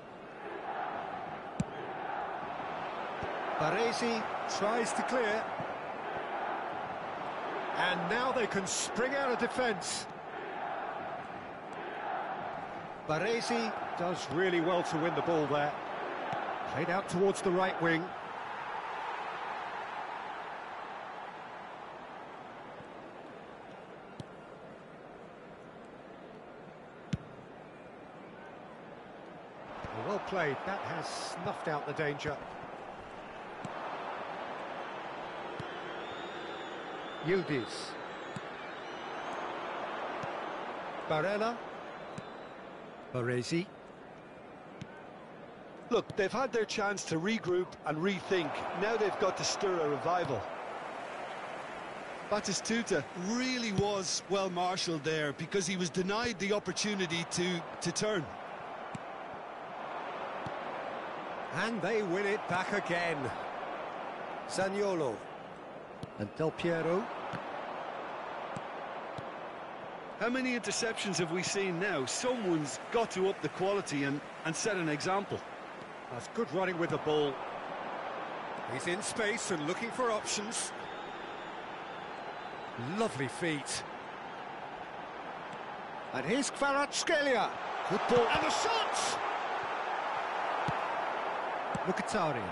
Baresi tries to clear. And now they can spring out of defence. Baresi does really well to win the ball there. Played out towards the right wing. Well played, that has snuffed out the danger. Yildiz. Barella. Baresi. Look, they've had their chance to regroup and rethink. Now they've got to stir a revival. Batistuta really was well marshalled there because he was denied the opportunity to turn. And they win it back again. Zaniolo. And Del Piero. How many interceptions have we seen now? Someone's got to up the quality and set an example. That's good running with the ball. He's in space and looking for options. Lovely feet. And here's Kvaratskhelia. Good ball. And the shot! Mkhitaryan.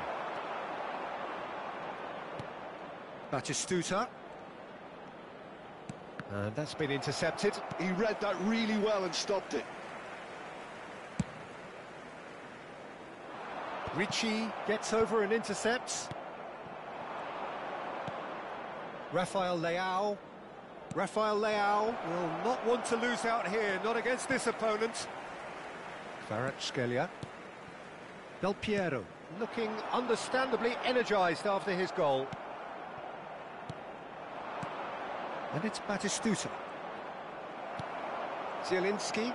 Batistuta. And that's been intercepted. He read that really well and stopped it. Ricci gets over and intercepts. Rafael Leao. Rafael Leao will not want to lose out here, not against this opponent. Kvaratskhelia. Del Piero looking understandably energised after his goal. And it's Batistuta. Zielinski.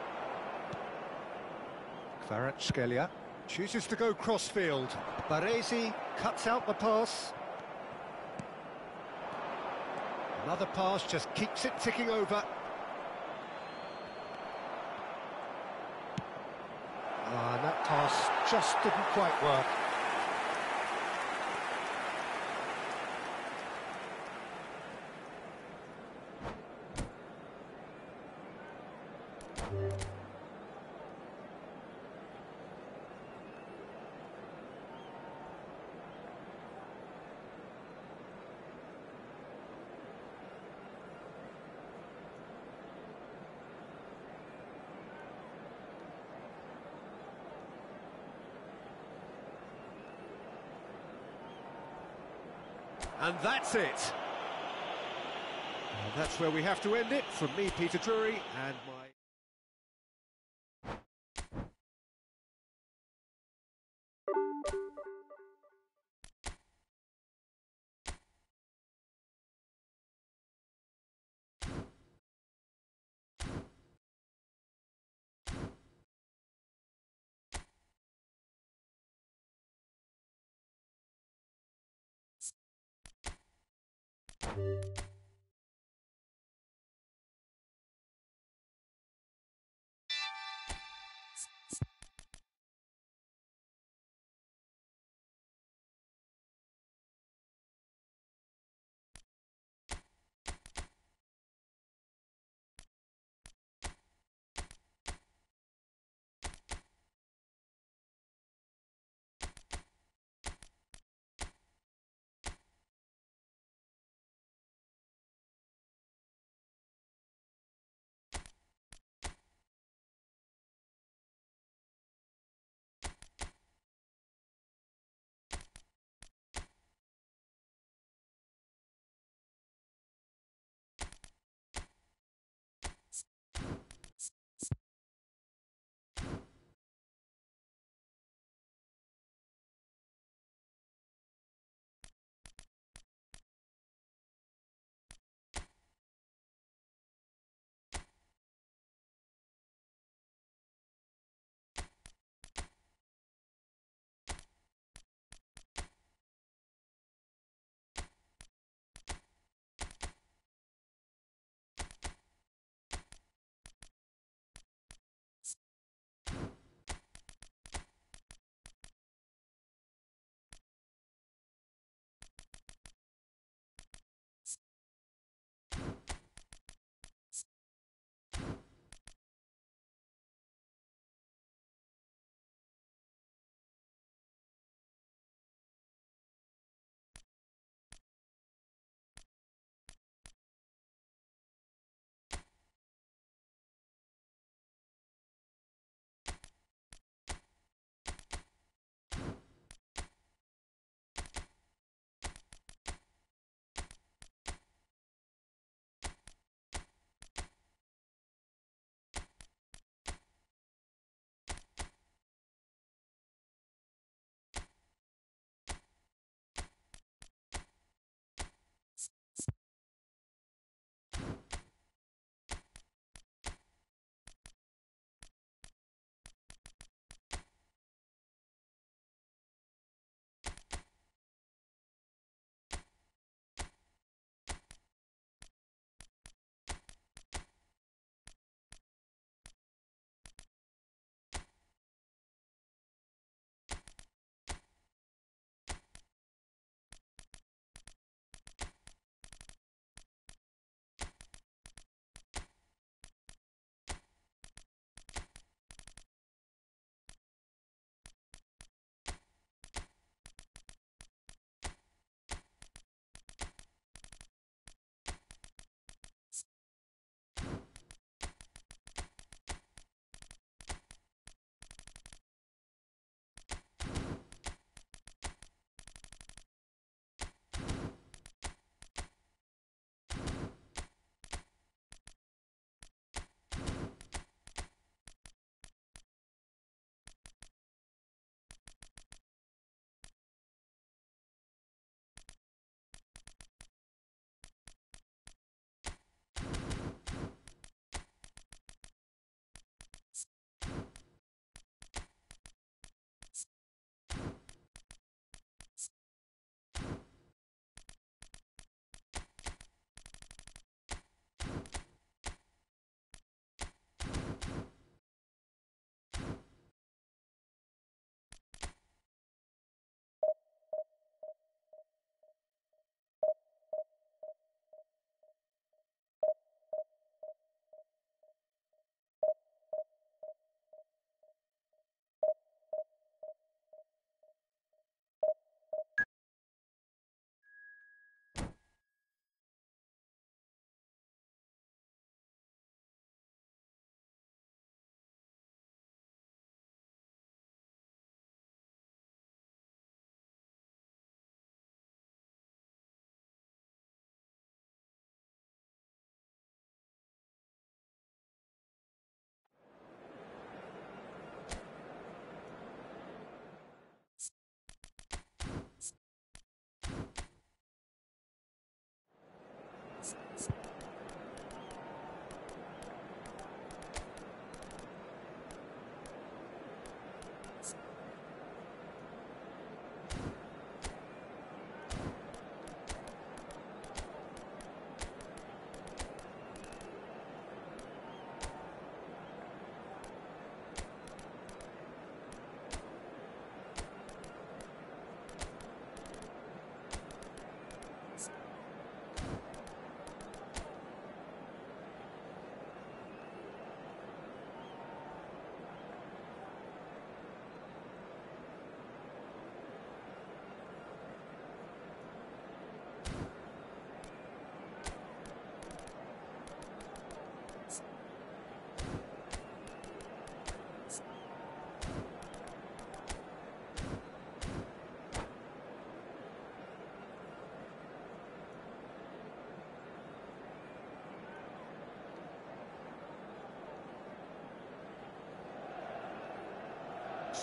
Kvaratskhelia chooses to go crossfield. Baresi cuts out the pass. Another pass just keeps it ticking over. And that pass just didn't quite work. And that's it. And that's where we have to end it. From me, Peter Drury, and my...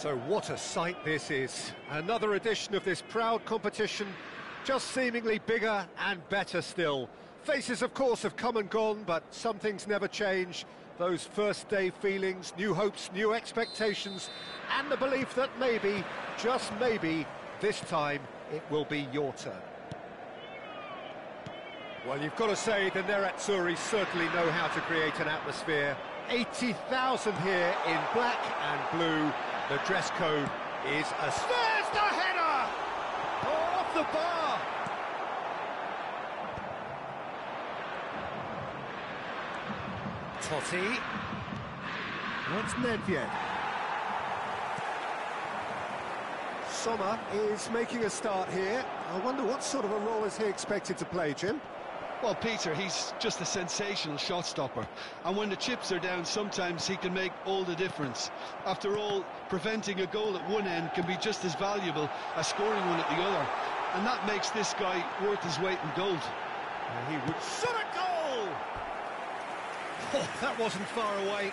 So what a sight this is. Another edition of this proud competition, just seemingly bigger and better still. Faces, of course, have come and gone, but some things never change. Those first day feelings, new hopes, new expectations, and the belief that maybe, just maybe, this time it will be your turn. Well, you've got to say the Nerazzurri certainly know how to create an atmosphere. 80,000 here in black and blue. The dress code is a... There's the header! Oh, off the bar! Totti. What's Nedved? Sommer is making a start here. I wonder what sort of a role is he expected to play, Jim? Well, Peter, he's just a sensational shot stopper. And when the chips are down, sometimes he can make all the difference. After all, preventing a goal at one end can be just as valuable as scoring one at the other. And that makes this guy worth his weight in gold. He would... Shot a goal! Oh, that wasn't far away.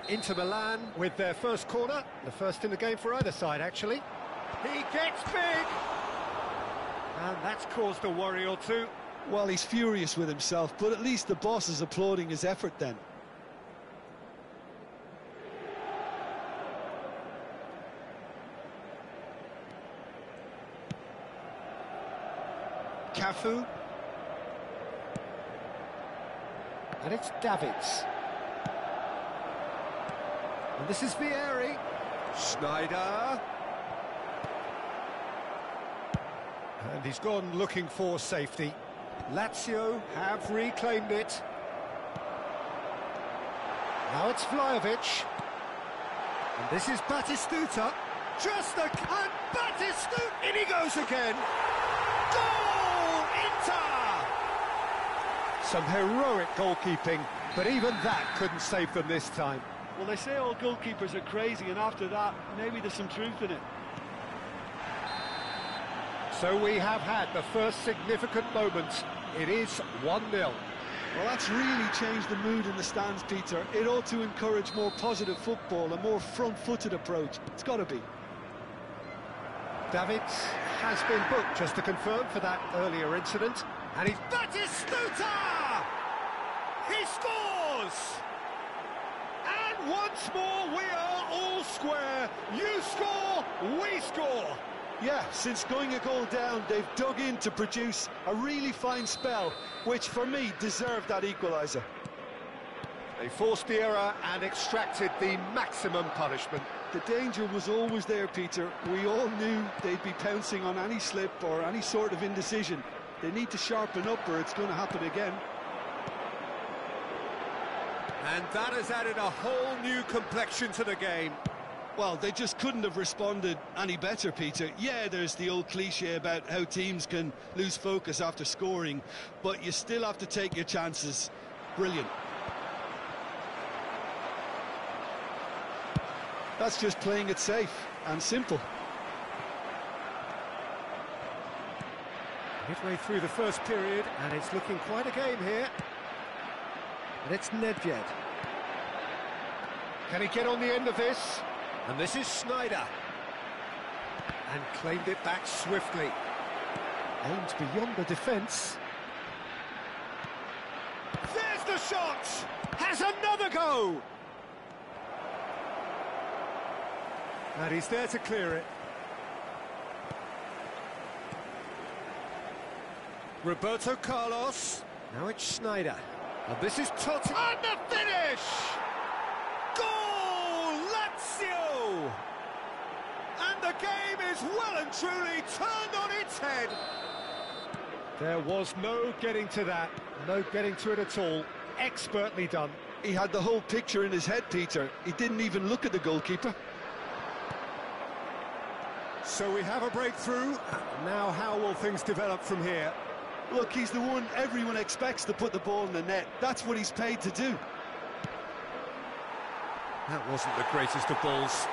Inter Milan with their first corner. The first in the game for either side, actually. He gets big! And that's caused a worry or two. Well, he's furious with himself, but at least the boss is applauding his effort then. Cafu. And it's Davids. And this is Vieri. Schneider. And he's gone looking for safety. Lazio have reclaimed it. Now it's Vlahovic. And this is Batistuta. Just a... And Batistuta! In he goes again! Goal! Inter! Some heroic goalkeeping, but even that couldn't save them this time. Well, they say all goalkeepers are crazy, and after that, maybe there's some truth in it. So we have had the first significant moment. It is 1-0. Well, that's really changed the mood in the stands, Peter. It ought to encourage more positive football, a more front-footed approach. It's got to be. Davids has been booked, just to confirm, for that earlier incident. And he's... Batistuta! He scores! And once more, we are all square. You score, we score. Yeah, since going a goal down, they've dug in to produce a really fine spell, which, for me, deserved that equaliser. They forced the error and extracted the maximum punishment. The danger was always there, Peter. We all knew they'd be pouncing on any slip or any sort of indecision. They need to sharpen up or it's going to happen again. And that has added a whole new complexion to the game. Well, they just couldn't have responded any better, Peter. Yeah, there's the old cliche about how teams can lose focus after scoring, but you still have to take your chances. Brilliant. That's just playing it safe and simple. Midway through the first period, and it's looking quite a game here. And it's Nedved. Can he get on the end of this? And this is Schneider. And claimed it back swiftly. Aimed beyond the defence. There's the shot! Has another go! And he's there to clear it. Roberto Carlos. Now it's Schneider. And this is Totti. And the finish! Goal! Lazio! And the game is well and truly turned on its head. There was no getting to that. No getting to it at all. Expertly done. He had the whole picture in his head, Peter. He didn't even look at the goalkeeper. So we have a breakthrough. Now how will things develop from here? Look, he's the one everyone expects to put the ball in the net. That's what he's paid to do. That wasn't the greatest of balls.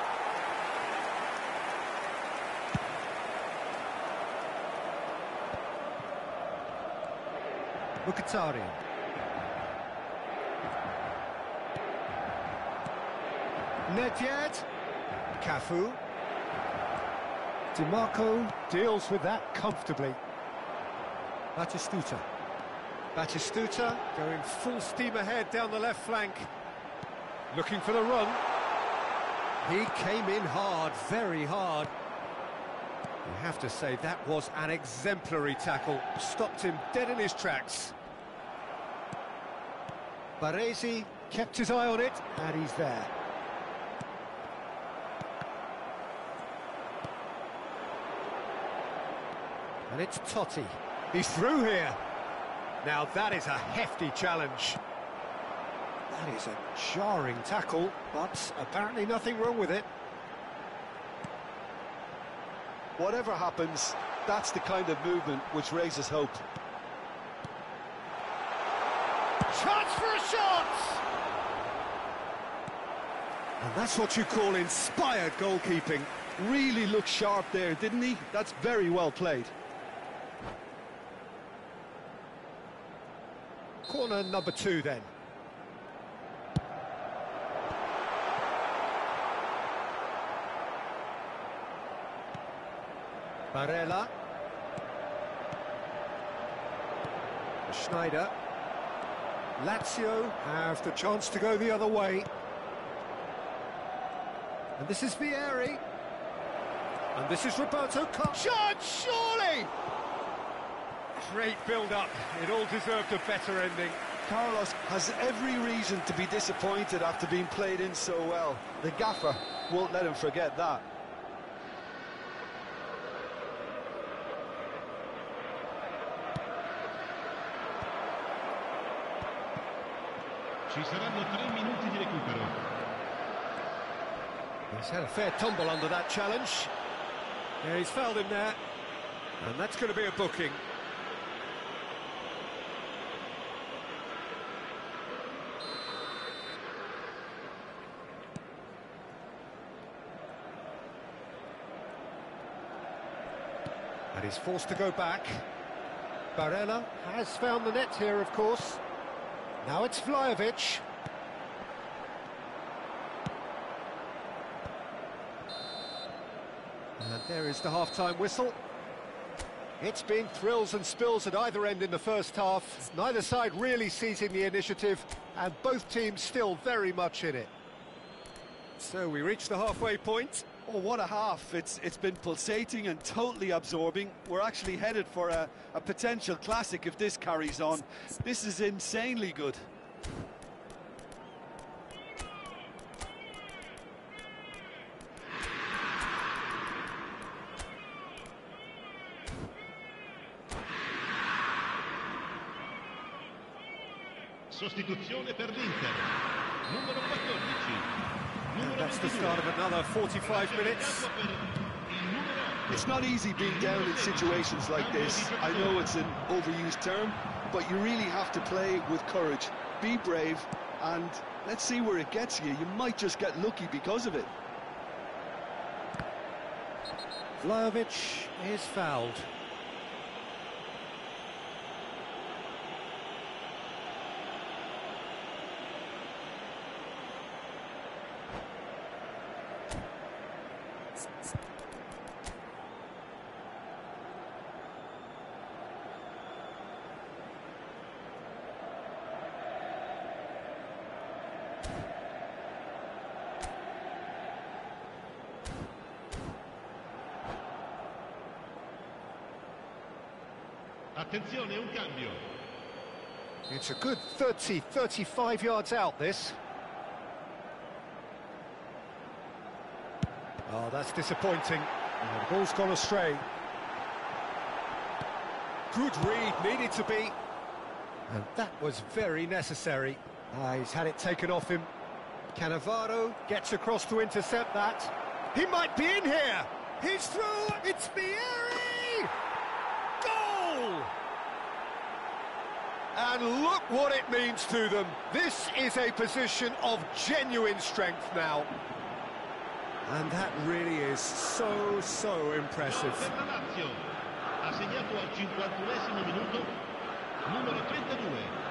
Mkhitaryan. Nedved. Cafu. DiMarco deals with that comfortably. Batistuta. Batistuta going full steam ahead down the left flank. Looking for the run. He came in hard, very hard. You have to say that was an exemplary tackle. Stopped him dead in his tracks. Baresi kept his eye on it, and he's there. And it's Totti. He's through here. Now that is a hefty challenge. That is a jarring tackle, but apparently nothing wrong with it. Whatever happens, that's the kind of movement which raises hope. Chance for a shot! And that's what you call inspired goalkeeping. Really looked sharp there, didn't he? That's very well played. Corner number 2 then. Barella. Schneider. Lazio have the chance to go the other way. And this is Vieri. And this is Roberto Carlos. Shot, surely! Great build-up. It all deserved a better ending. Carlos has every reason to be disappointed after being played in so well. The gaffer won't let him forget that. Ci saranno 3 minuti di recupero. He's had a fair tumble under that challenge. Yeah, he's fouled him there. And that's going to be a booking. And he's forced to go back. Barella has found the net here, of course. Now it's Vlahovic. And there is the half-time whistle. It's been thrills and spills at either end in the first half. Neither side really seizing the initiative, and both teams still very much in it. So we reach the halfway point. Oh, what a half. It's been pulsating and totally absorbing. We're actually headed for a potential classic if this carries on. This is insanely good. Sostituzione per l'Inter. Numero 14. And that's the start of another 45 minutes. It's not easy being down in situations like this. I know it's an overused term, but you really have to play with courage. Be brave, and let's see where it gets you. You might just get lucky because of it. Vlahovic is fouled. Attenzione, un cambio. It's a good 30, 35 yards out, this. Oh, that's disappointing. Oh, the ball's gone astray. Good read, needed to be. And that was very necessary. He's had it taken off him. Cannavaro gets across to intercept that. He might be in here. He's through. It's Vieri! Goal! And look what it means to them. This is a position of genuine strength now. And that really is so impressive. Per la Lazio. Ha segnato al 51esimo minuto numero 32.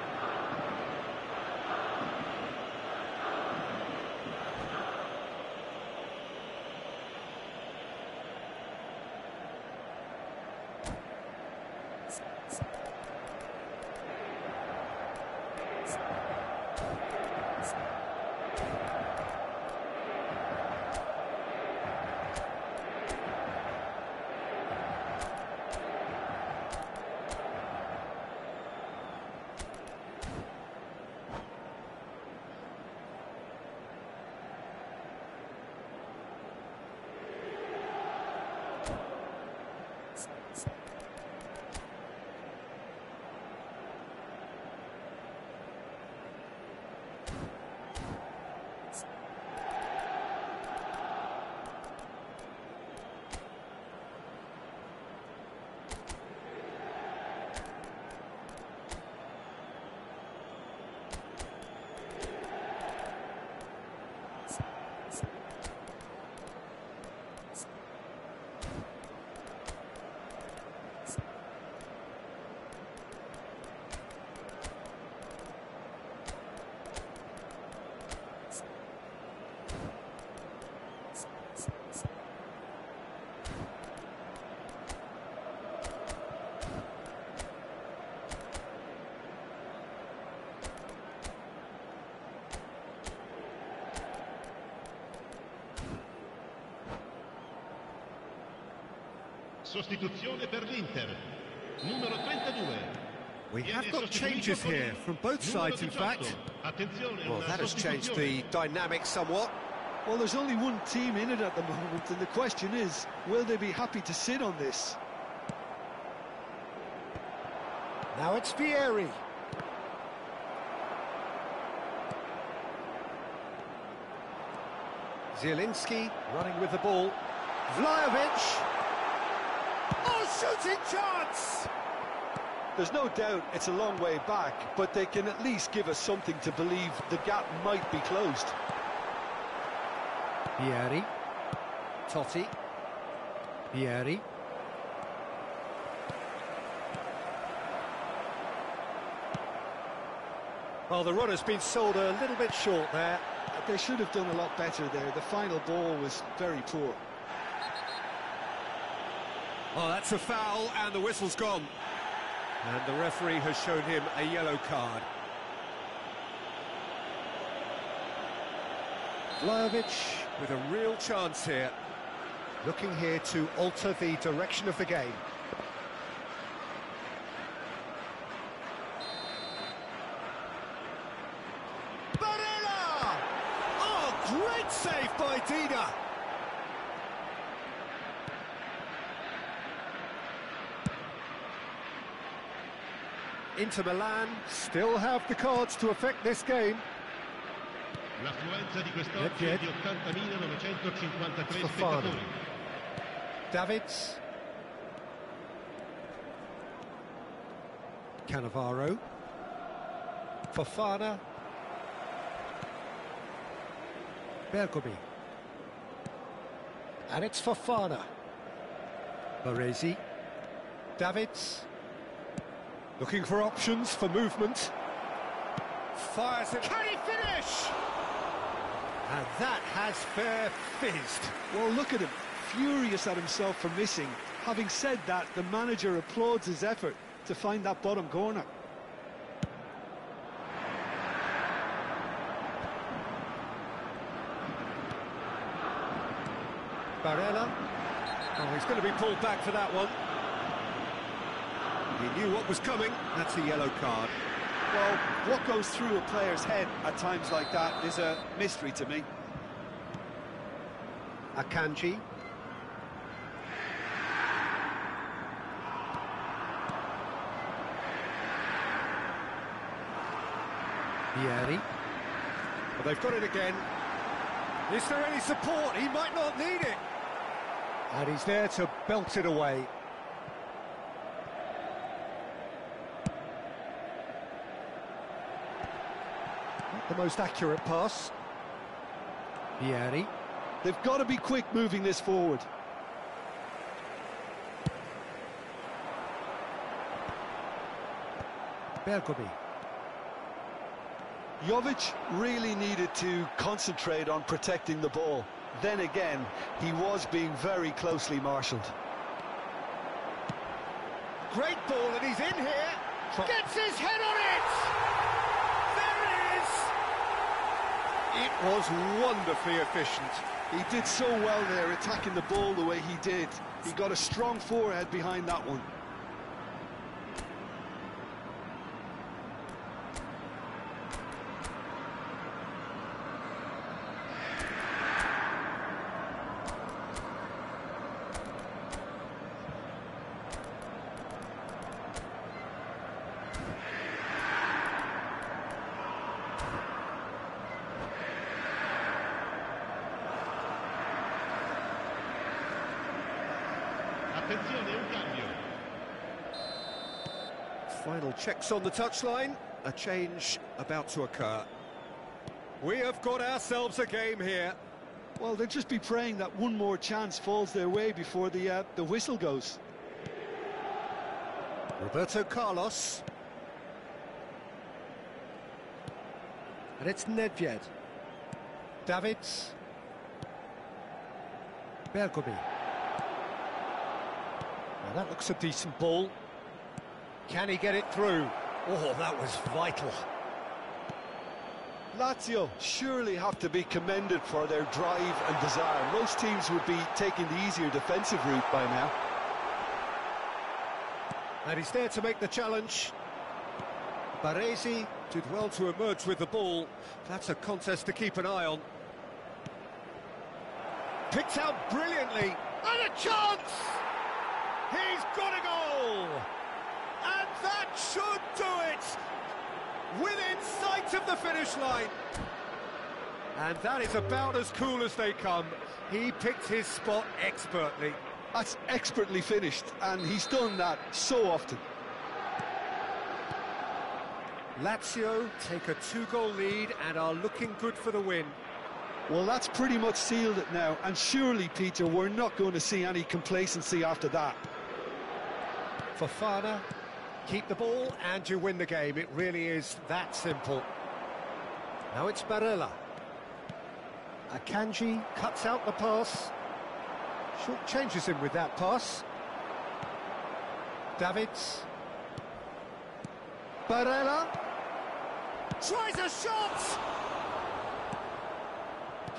Sostituzione per l'Inter. Numero 32. We have got changes here from both sides, in fact. Well, that has changed the dynamic somewhat. Well, there's only one team in it at the moment, and the question is, will they be happy to sit on this? Now it's Vieri. Zielinski running with the ball. Vlahovic. Oh, shooting chance! There's no doubt it's a long way back, but they can at least give us something to believe the gap might be closed. Vieri. Totti. Vieri. Well, the runner's been sold a little bit short there. They should have done a lot better there. The final ball was very poor. Oh, that's a foul, and the whistle's gone. And the referee has shown him a yellow card. Vlahovic with a real chance here. Looking here to alter the direction of the game. Barella! Oh, great save by Dida! Inter Milan still have the cards to affect this game. L'affluenza di quest'oggi è di 80.953 spettatori. Davids. Cannavaro. Fofana. Bergomi. And it's Fofana. Baresi. Davids. Looking for options for movement. Fires it. Can he finish? And that has fair fizzed. Well, look at him, furious at himself for missing. Having said that, the manager applauds his effort to find that bottom corner. Barella. Oh, he's going to be pulled back for that one. He knew what was coming. That's a yellow card. Well, what goes through a player's head at times like that is a mystery to me. Akanji. Vieri. Well, they've got it again. Is there any support? He might not need it. And he's there to belt it away. Not the most accurate pass. Vieri. They've got to be quick moving this forward. Bergomi. Jovic really needed to concentrate on protecting the ball. Then again, he was being very closely marshalled. Great ball, and he's in here. Gets his head on it! There it is! It was wonderfully efficient. He did so well there, attacking the ball the way he did. He got a strong forehead behind that one. Final checks on the touchline. A change about to occur. We have got ourselves a game here. Well, they'll just be praying that one more chance falls their way before the whistle goes. Roberto Carlos. And it's Nedved. Davids. Bergomi. Now that looks a decent ball. Can he get it through? Oh, that was vital. Lazio surely have to be commended for their drive and desire. Most teams would be taking the easier defensive route by now. And he's there to make the challenge. Baresi did well to emerge with the ball. That's a contest to keep an eye on. Picked out brilliantly. And a chance! He's got a goal! And that should do it! Within sight of the finish line. And that is about as cool as they come. He picked his spot expertly. That's expertly finished, and he's done that so often. Lazio take a 2-goal lead and are looking good for the win. Well, that's pretty much sealed it now, and surely, Peter, we're not going to see any complacency after that. Fofana, keep the ball and you win the game. It really is that simple. Now it's Barella. Akanji cuts out the pass. Short changes him with that pass. Davids. Barella. Tries a shot!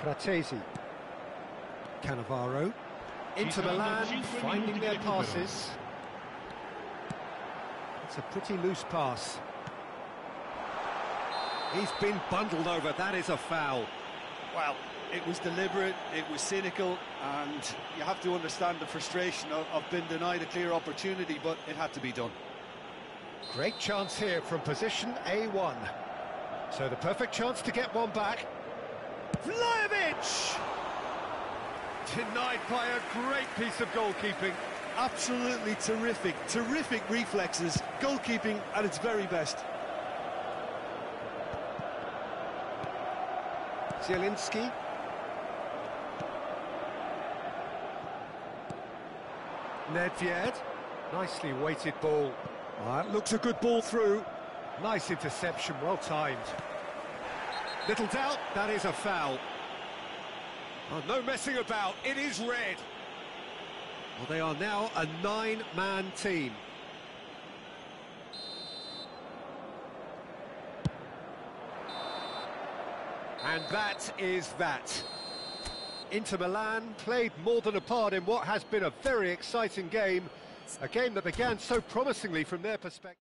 Fratesi. Cannavaro. Inter Milan finding their passes. It's a pretty loose pass. He's been bundled over. That is a foul. Well, it was deliberate, it was cynical, and you have to understand the frustration of being denied a clear opportunity, but it had to be done. Great chance here from position A1. So the perfect chance to get one back. Vlahovic! Denied by a great piece of goalkeeping. Absolutely terrific reflexes, goalkeeping at its very best. Zielinski. Nedved. Nicely weighted ball. That looks a good ball through. Nice interception, well timed. Little doubt, that is a foul. Oh, no messing about, it is red. Well, they are now a 9-man team. And that is that. Inter Milan played more than a part in what has been a very exciting game, A game that began so promisingly from their perspective.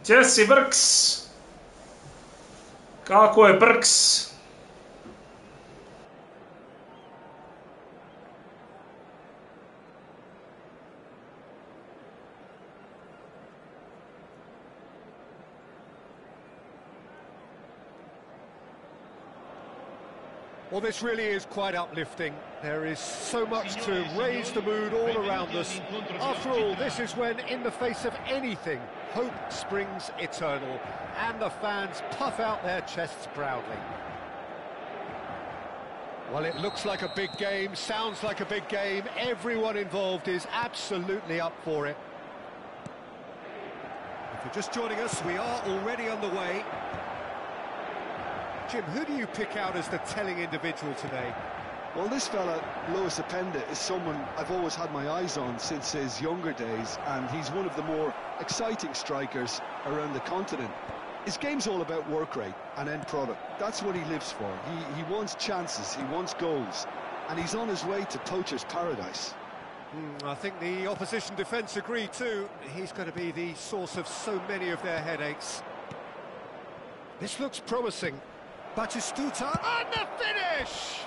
Gdje si, Brks? Kako je, Brks? Well, this really is quite uplifting. There is so much to raise the mood all around us. After all, this is when, in the face of anything, hope springs eternal, and the fans puff out their chests proudly. Well, it looks like a big game, sounds like a big game. Everyone involved is absolutely up for it. If you're just joining us, we are already underway. Jim, who do you pick out as the telling individual today? Well, this fella, Lois Openda, is someone I've always had my eyes on since his younger days, and he's one of the more exciting strikers around the continent. His game's all about work rate and end product. That's what he lives for. He wants chances, he wants goals, and he's on his way to poacher's paradise. I think the opposition defence agree too. He's going to be the source of so many of their headaches. This looks promising. Batistuta, and the finish!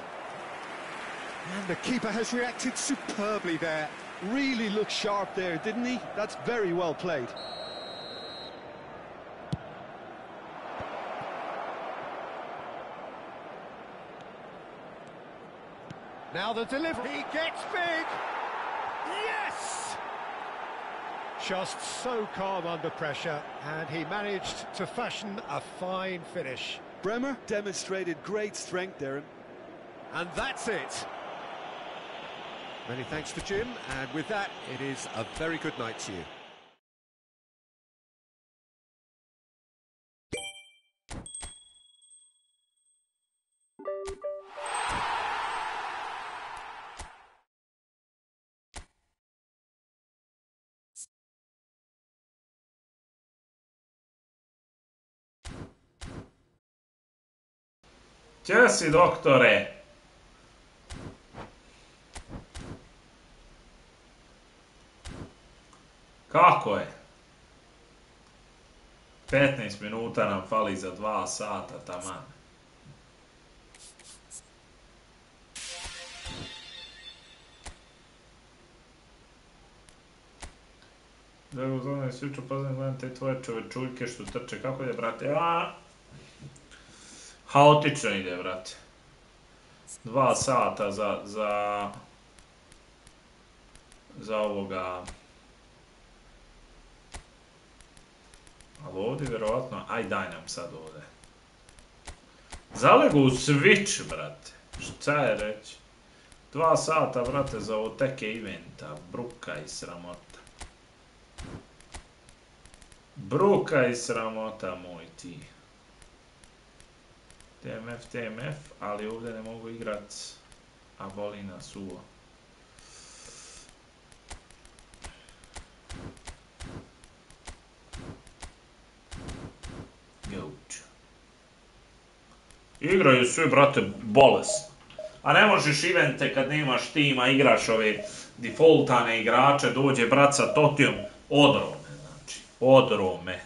And the keeper has reacted superbly there. Really looked sharp there, didn't he? That's very well played. Now the delivery, he gets big! Yes! Just so calm under pressure, and he managed to fashion a fine finish. Bremer demonstrated great strength there. And that's it. Many thanks to Jim, and with that, it is a very good night to you. Gdje si, doktore? Kako je? 15 minuta nam fali za 2 sata, taman. Dobro, zovem se jučer poznam, gledam te tvoje čovečuljke što trče. Kako ide, brate? Haotično ide, brate. 2 sata za ovoga... Ali ovdje vjerovatno... Aj, daj nam sad ovdje. Zalegu u switch, brate. Šta je reći? 2 sata, brate, za ovo teke eventa. Bruka i sramota. Bruka i sramota, moj ti. TMF, ali ovdje ne mogu igrat, a boli nas uvo. Igraju svi, brate, bolesno. A ne možeš evente kad nemaš tima, igraš ove defaultane igrače, dođe brat sa Totijom, odrome, znači, odrome.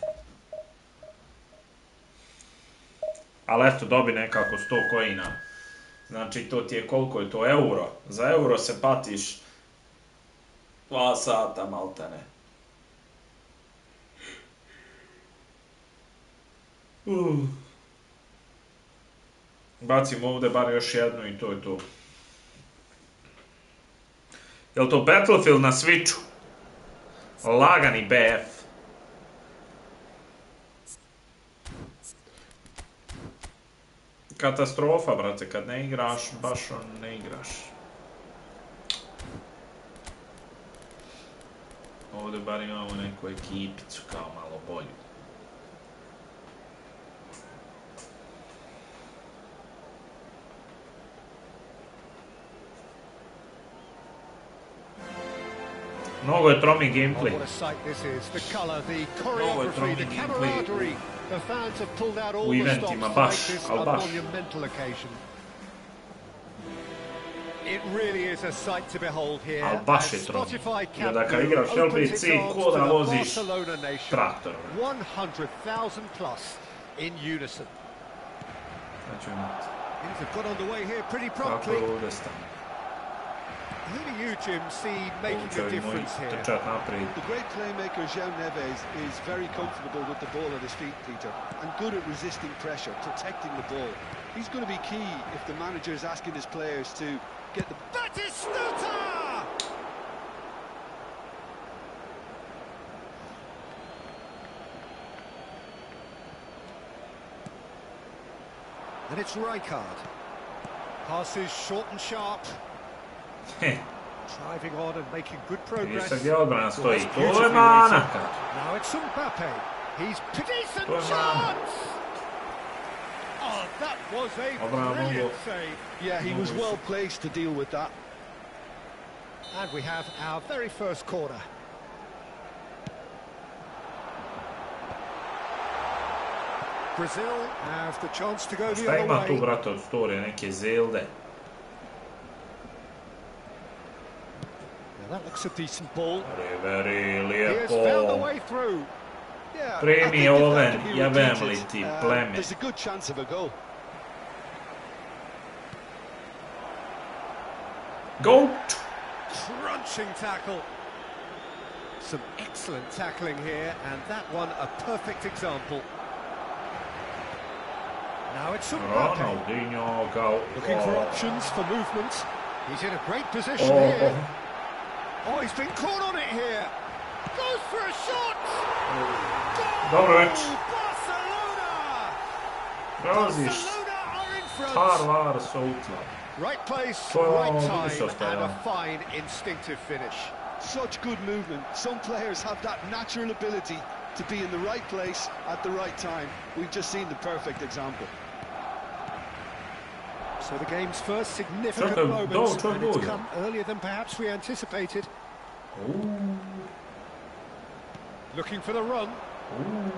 Ali eto, dobi nekako 100 coina. Znači, to ti je koliko je to, euro. Za euro se patiš 2 sata, maltene. Bacim ovdje bar još jednu i to je to. Jel to Battlefield na Switchu? Lagani BF. katastrofa, brate, kad ne igraš, baš ne igraš. Ovdje bar imamo neku ekipicu kao malo bolju. Mnogo je tromi gameplay. Mnogo je tromi gameplay u eventima, baš, ali baš. Ali baš je tromi. I onda kad igraš LPC, ko da voziš traktor. Znači imati. Kako je ovdje stane? Who do you, Jim, see making a difference here? The great playmaker João Neves is very comfortable with the ball at his feet, Peter, and good at resisting pressure, protecting the ball. He's going to be key if the manager is asking his players to get the... Batistuta! And it's Rijkaard. Passes short and sharp. Driving on and making good progress. Now it's Mbappe. He's decent chance. Oh, that was a brilliant save. Yeah, he was well placed to deal with that. And we have our very first corner. Brazil have the chance to go the other way. Šta ima tu, brate, od storije, neke zelde? That looks a decent ball. Very He has found a way through. Premi oven, jebem li ti pleme. There's a good chance of a goal. Goal! Crunching tackle. Some excellent tackling here, and that one a perfect example. Now it's Mbappe. Ronaldinho go. Looking for options for movement. He's in a great position here. Oh, he's been caught on it here. Goes for a shot. Dobro već. Barcelona. Prelaziš are in front. Harvar Soutla. Right place, right time, and a fine instinctive finish. Such good movement. Some players have that natural ability to be in the right place at the right time. We've just seen the perfect example. So the game's first significant moment, and it's come earlier than perhaps we anticipated. Ooh. Looking for the run. Ooh.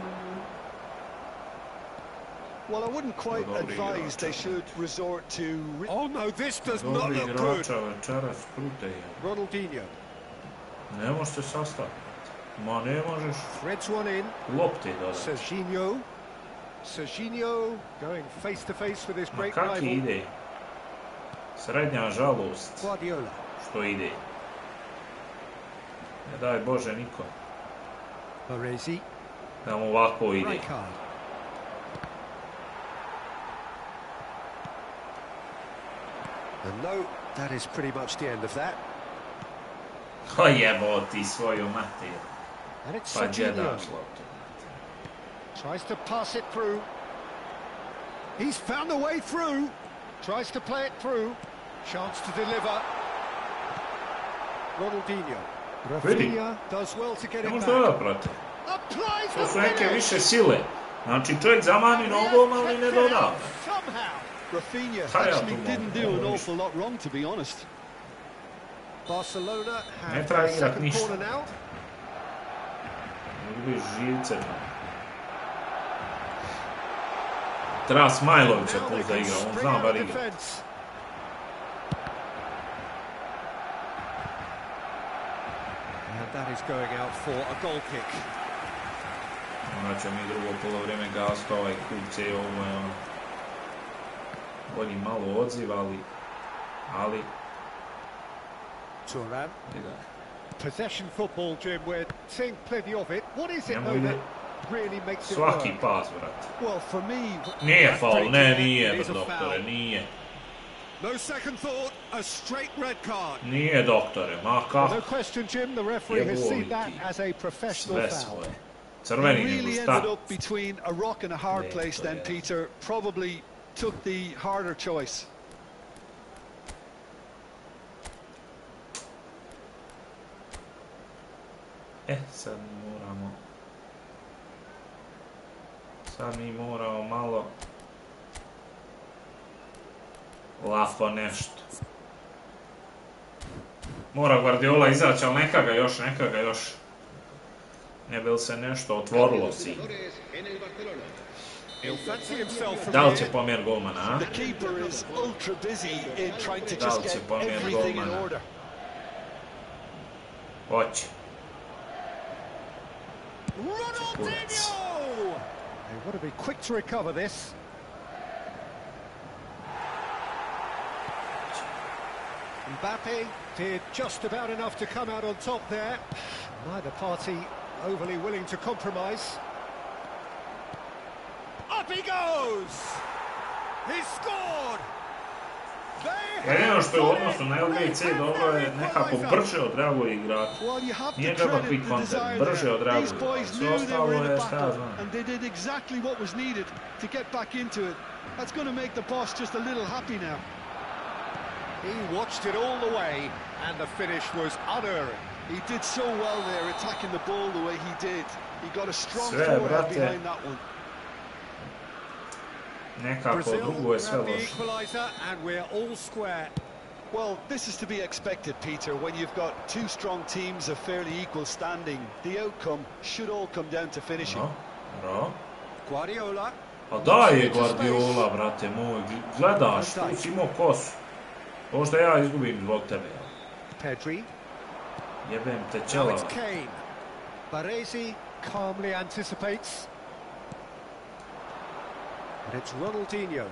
Well, I wouldn't quite advise they should resort to... Oh no, this does not look good. Ronaldinho. Ne možeš se sastaviti. Ma ne možeš. Threads one in. Lopti dodati. Serginho going face to face with his great rival. Kak ide? Srednja žalost. Guardiola. Što ide? Ne daj Bože niko. Baresi. Da mu ovako ide. Rijkaard. And no, that is pretty much the end of that. O jebo ti svoju materiju. And it's Pa gdje Serginho. daš loptu? Tries to pass it through. He's found a way through. Tries to play it through. Chance to deliver. Ronaldinho. Rafinha does well to get it back. Applies to su neke više sile. Znači čovjek zamani nogom, ali ne doda. Rafinha actually didn't do an awful lot wrong, to be honest. Barcelona have their second corner now. Gubiš živce. Treba Smajlovića plus da igra, on zna bar igra. And that is going out for a goal kick. Znači mi drugo polovrijeme gasto ovaj kupce i ovo je ono. Bolji malo odziv, ali... Turan. Possession football, Jim, we're seeing plenty of it. What is it, though, that really makes it work? Svaki pas, brate. Well, for me... Nije faul, nije, doktore, nije. No second thought, a straight red card. Nije, doktore, ma kako? No question, Jim, the referee has seen that as a professional foul. He really ended up between a rock and a hard place then, Peter. Probably took the harder choice. Sad mi moramo malo lako nešto. Mora Guardiola izaći, ali neka ga još. Ne bi li se nešto otvorilo si. Da li će pomjer golmana, a? Da li će pomjer golmana? Hoće. They want to be quick to recover this. Mbappe did just about enough to come out on top there. Neither party overly willing to compromise. Up he goes! He scored! Jedino što je u odnosu na LBC dobro je nekako brže odreaguje igrač. Nije džaba quick contact, brže odreaguje. Sve ostalo je šta znam. And they did exactly what was needed to get back into it. That's going to make the boss just a little happy now. He watched it all the way and the finish was unerring. He did so well there, attacking the ball the way he did. He got a strong forehead behind that one. Nekako drugo je sve loše. Well, this is to be expected, Peter, when you've got two strong teams of fairly equal standing. The outcome should all come down to finishing. Bro. Guardiola. A daj je Guardiola, brate moj. Gledaš, tu si imao kosu. Ovo što ja izgubim zbog tebe. Pedri. Jebem te čelava. Baresi calmly anticipates. And it's Ronaldinho.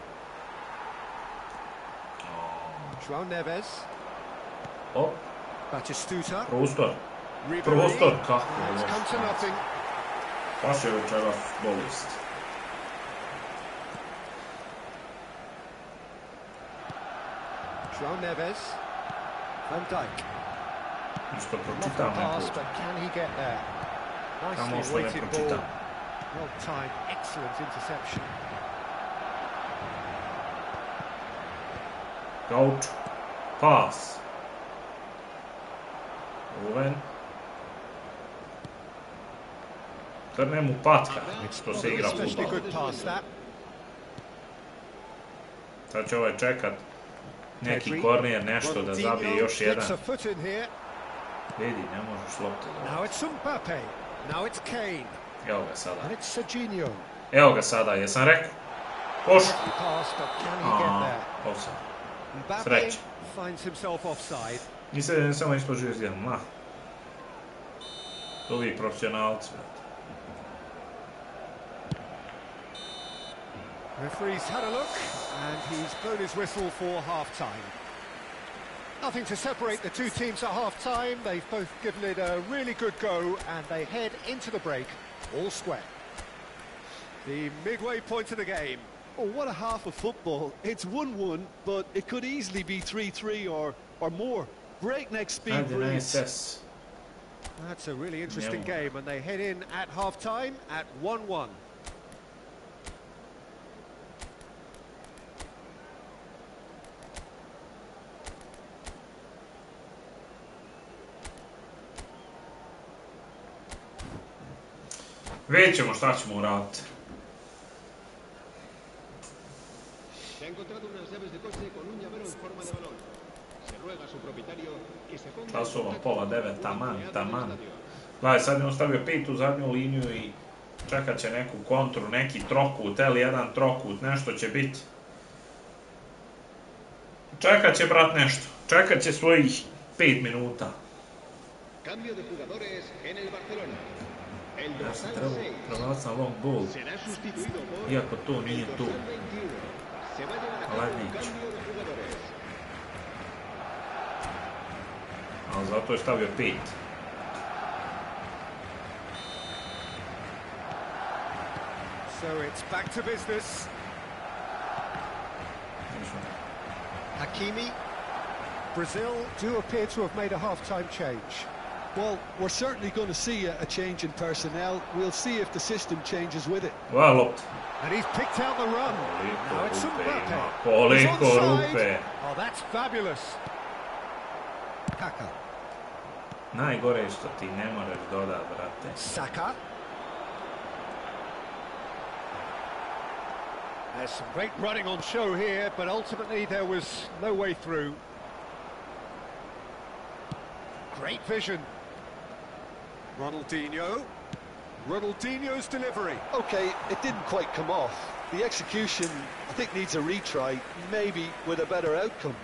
João Neves. Oh. Batistuta. Prostor, kako It's come to nothing. Baš je večeras bolest. João Neves. Van Dijk. Isto pročitam pass, but can he get there? Nicely weighted ball. Well timed, excellent interception. Out. Pass. Ruven. Trne mu patka, što se igra futbol. Sad će ovaj čekat neki korner, nešto da zabije još jedan. Vidi, ne možeš loptu da... Evo ga sada. Evo ga sada, jesam rekao. Koš! Offside. Sreće. Nisam samo ispožio izgledam, To vi profesionalci, brate. Referee's had a look, and he's blown his whistle for half-time. Nothing to separate the two teams at half-time. They've both given it a really good go, and they head into the break all square. The midway point of the game. Oh, what a half of football. It's 1-1, but it could easily be 3-3 or more. Breakneck speed breeze. That's a really interesting game, and they head in at half-time at 1-1. Vidjet ćemo šta ćemo uraditi. Da su ovo pola 9, taman. Gledaj, sad je on stavio 5 u zadnju liniju i čekat će neku kontru, neki trokut, jedan trokut, nešto će biti. Čekat će, brat, nešto. Čekat će svojih 5 minuta. Ja sam trebao prebaciti na long ball, iako to nije tu. Lednić. Ali zato je stavio 5. So it's back to business. Hakimi. Brazil do appear to have made a half-time change. Well, we're certainly going to see a change in personnel. We'll see if the system changes with it. Well, and he's picked out the run. Now it's Mbappe. Koliko rupe. Oh, that's fabulous. Kaka. Najgore je što ti ne moraš dodat, brate. Saka. There's some great running on show here, but ultimately there was no way through. Great vision. Ronaldinho's delivery. Okay, it didn't quite come off. The execution, I think, needs a retry, maybe with a better outcome.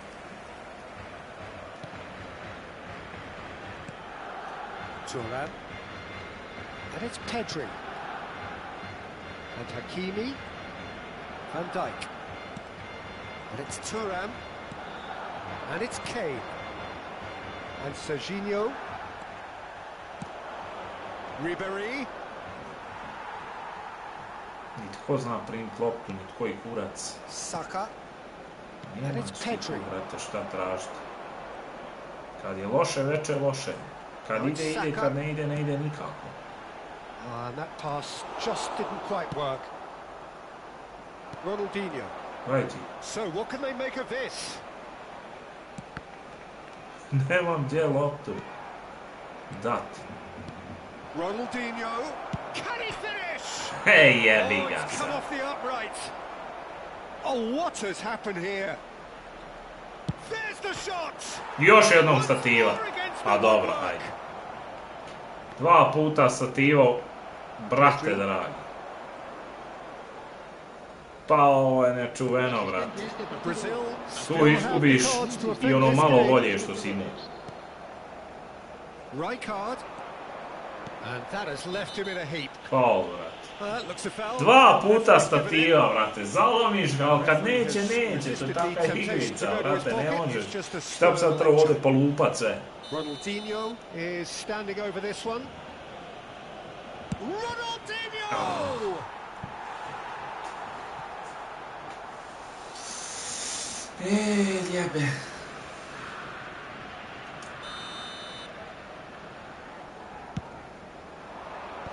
Turan. And it's Pedri. And Hakimi. Van Dijk. And it's Turan. And it's Kane. And Serginho. Ribery. Nitko zna primit loptu, nitko i kurac. Saka. And it's Pedri. Brate, šta tražite? Kad je loše, veče je loše. Kad ide, ide, kad ne ide, ne ide nikako. And that pass just didn't quite work. Ronaldinho. Righty. So what can they make of this? Nemam gdje loptu dat. Ronaldinho. Can he finish? Hej, jebi ga It's come off the upright. Oh, what has happened here? There's the shot. Još jednom stativa. Pa dobro, hajde. 2 puta stativo, brate dragi. Pa ovo je nečuveno, brate. Tu izgubiš i ono malo volje što si imao. Faul, brate. 2 puta stativa, brate. Zalomiš ga, ali kad neće, neće. To je taka igrica, brate, ne možeš. Šta bi sad trebao ovdje polupat sve? Ronaldinho is standing over this one. Ronaldinho! Jebe.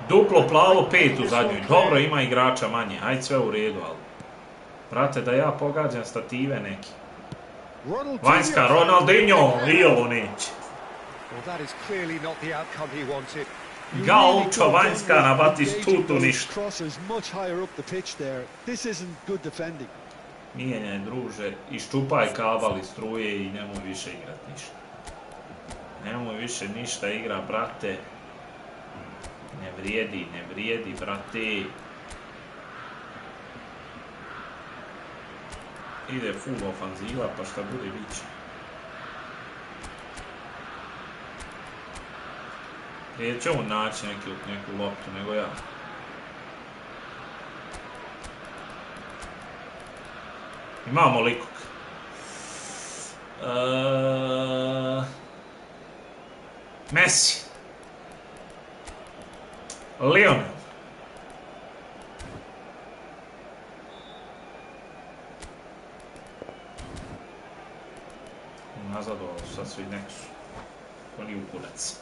Duplo plavo 5 u zadnjoj. Dobro, ima igrača manje. Hajde, sve u redu, ali... Brate, da ja pogađam stative neki. Vanjska, Ronaldinho, i ovo neće. Gaučo, vanjska, na Batistutu, ništa. Mijenjaj, druže, iščupaj kabal iz struje i nemoj više igrat ništa. Nemoj više ništa igra, brate. Ne vrijedi, brate. Ide full ofanziva, pa šta bude biće. Prije će on naći neku loptu nego ja. Imamo likog. Messi. Lionel. Nazad ovo sad svi neki su. Oni u kurac.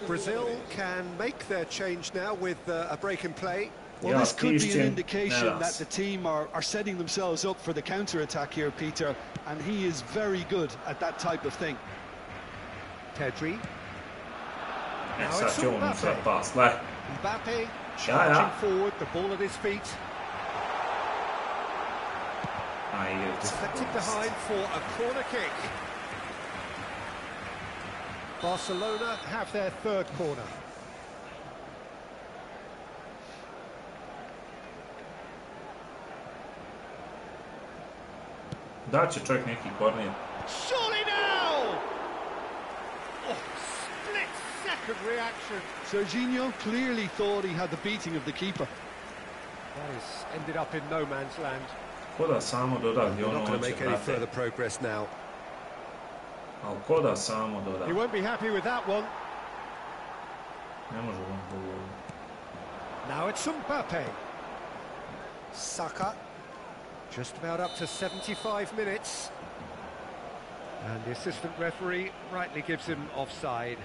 Brazil can make their change now with a break in play. Well, this could be an indication that the team are setting themselves up for the counter-attack here, Peter, and he is very good at that type of thing. Pedri. Now it's Mbappe. Mbappe charging forward, the ball at his feet. Deflected behind for a corner kick. Barcelona have their third corner. Da će čovjek neki korner. Surely now! Oh, split second reaction. Serginho clearly thought he had the beating of the keeper. That has ended up in no man's land. Ko da samo doda gdje ono hoće, brate. Ali ko da samo doda. He won't be happy with that one. Ne može on govoriti. Now it's Mbappe. Saka. Just about up to 75 minutes. And the assistant referee rightly gives him offside.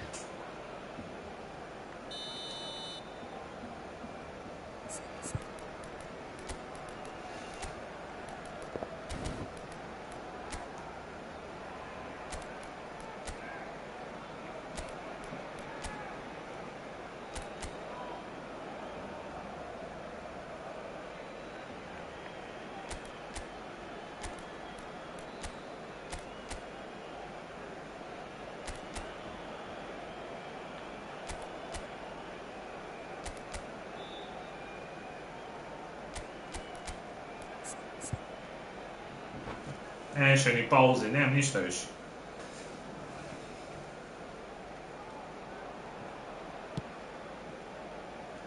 Neće ni pauze, nemam ništa više.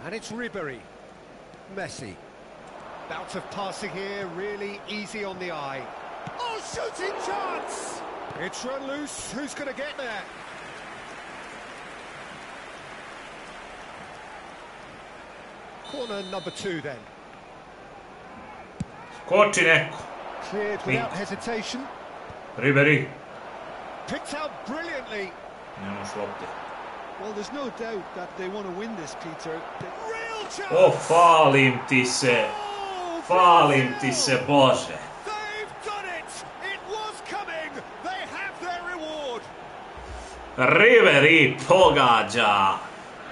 And it's Ribery. Messi. Bout of passing here, really easy on the eye. Oh, shooting chance! It's run loose, who's going to get there? Corner number 2 then. Skoči neko. Cleared without hesitation. Ribery. Picked out brilliantly. Nemoš lopte. Well, there's no doubt that they want to win this, Peter. Real chance! O, falim ti se. Falim ti se, Bože. They've done it! It was coming! They have their reward! Ribery pogađa.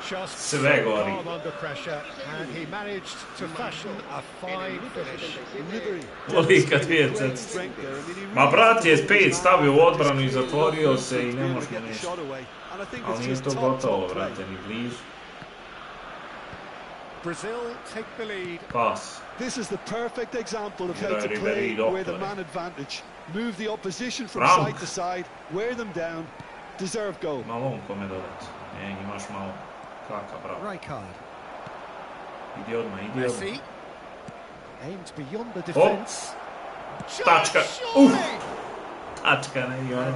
Just Sve so gori. calm under pressure, and he managed to fashion a fine finish. Voli kad vijecet. Ma brat je spet stavio u odbranu i zatvorio se i ne možemo ništa. Ali nije to gotovo, brate, ni blizu. Brazil take the lead. Pas. This is the perfect example of how to play with a man advantage. Move the opposition from side to side, wear them down, deserve goal. Malo on kome dodat. Imaš malo. Kaka, bravo. Rijkaard. Idi odmah, idi odmah. Messi. Aimed beyond the defense. Tačka. Tačka, ne i ono.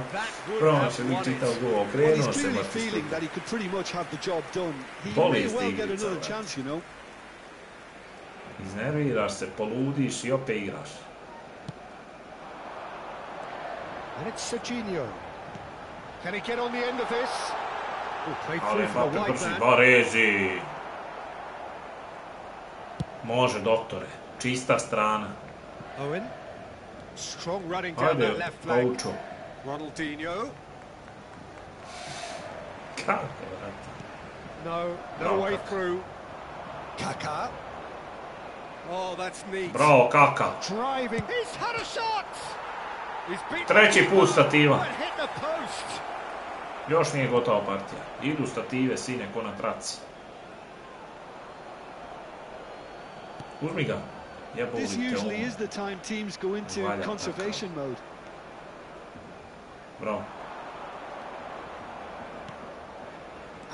Promašen lik čitao gol. Okrenuo se Batistu. Boli iz igrica, brate. Iznerviraš se, poludiš i opet igraš. And it's Serginho. Can he get on the end of this? Ale Mbappe brži, Barezi. Može, doktore. Čista strana. Owen. Strong running down that left leg. Paučo. Ronaldinho. Kako, brate? No way through. Kaka. Oh, that's neat. Bravo, Kaka. Driving. He's had a shot. Treći put stativa. Hit the post. Još nije gotova partija. Idu stative, sine, ko na traci. Uzmi ga. This usually is the time teams go into conservation mode. Bravo.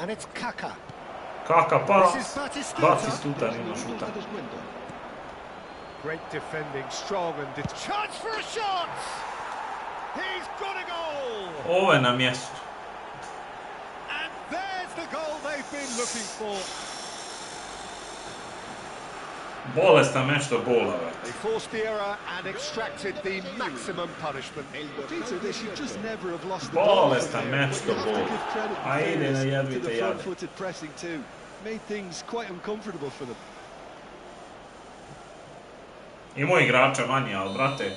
And it's Kaka. Kaka pas. This is Batistuta nima šuta. Great defending, strong and chance for a shot. He's got a goal. Ovo je na mjestu. And there's the goal they've been looking for. Bolestan meč do bola, brate. They forced the error and extracted the maximum punishment. Peter, they should just never have lost the ball. Bolestan meč do bola. A ide na jedvite jade. Front-footed pressing too. Made things quite uncomfortable for them. Imao igrača manje, ali brate,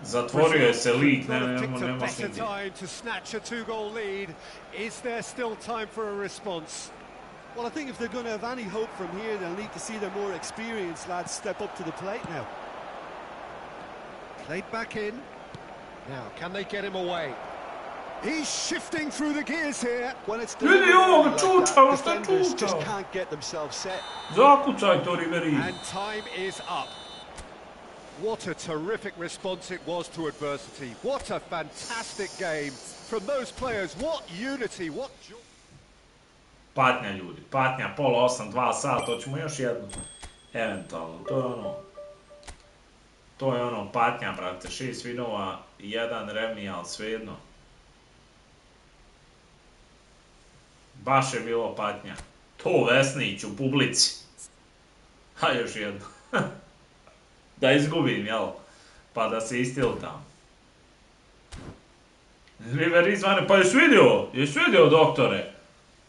zatvorio je se lik, ne može nigdje. To snatch a 2-goal lead. Is there still time for a response? Well, I think if they're going to have any hope from here, they'll need to see their more experienced lads step up to the plate now. Played back in. Now, can they get him away? He's shifting through the gears here. When it's Vidi ovoga, čučao, šta just čučao? can't get themselves set. Zakucaj to, Ribery. And time is up. What a terrific response it was to adversity. What a fantastic game from those players. What unity, what joy. Patnja, ljudi, patnja, pola 8, 2 sata, hoćemo još jednu. Eventualno, to je ono patnja, brate, 6 vinova, 1 remi, ali svejedno. Baš je bilo patnja. To Vesnić u publici. Ha, još jedno. Da izgubim, jel? Pa da se istiltam. River izvane, pa jesi vidio, doktore?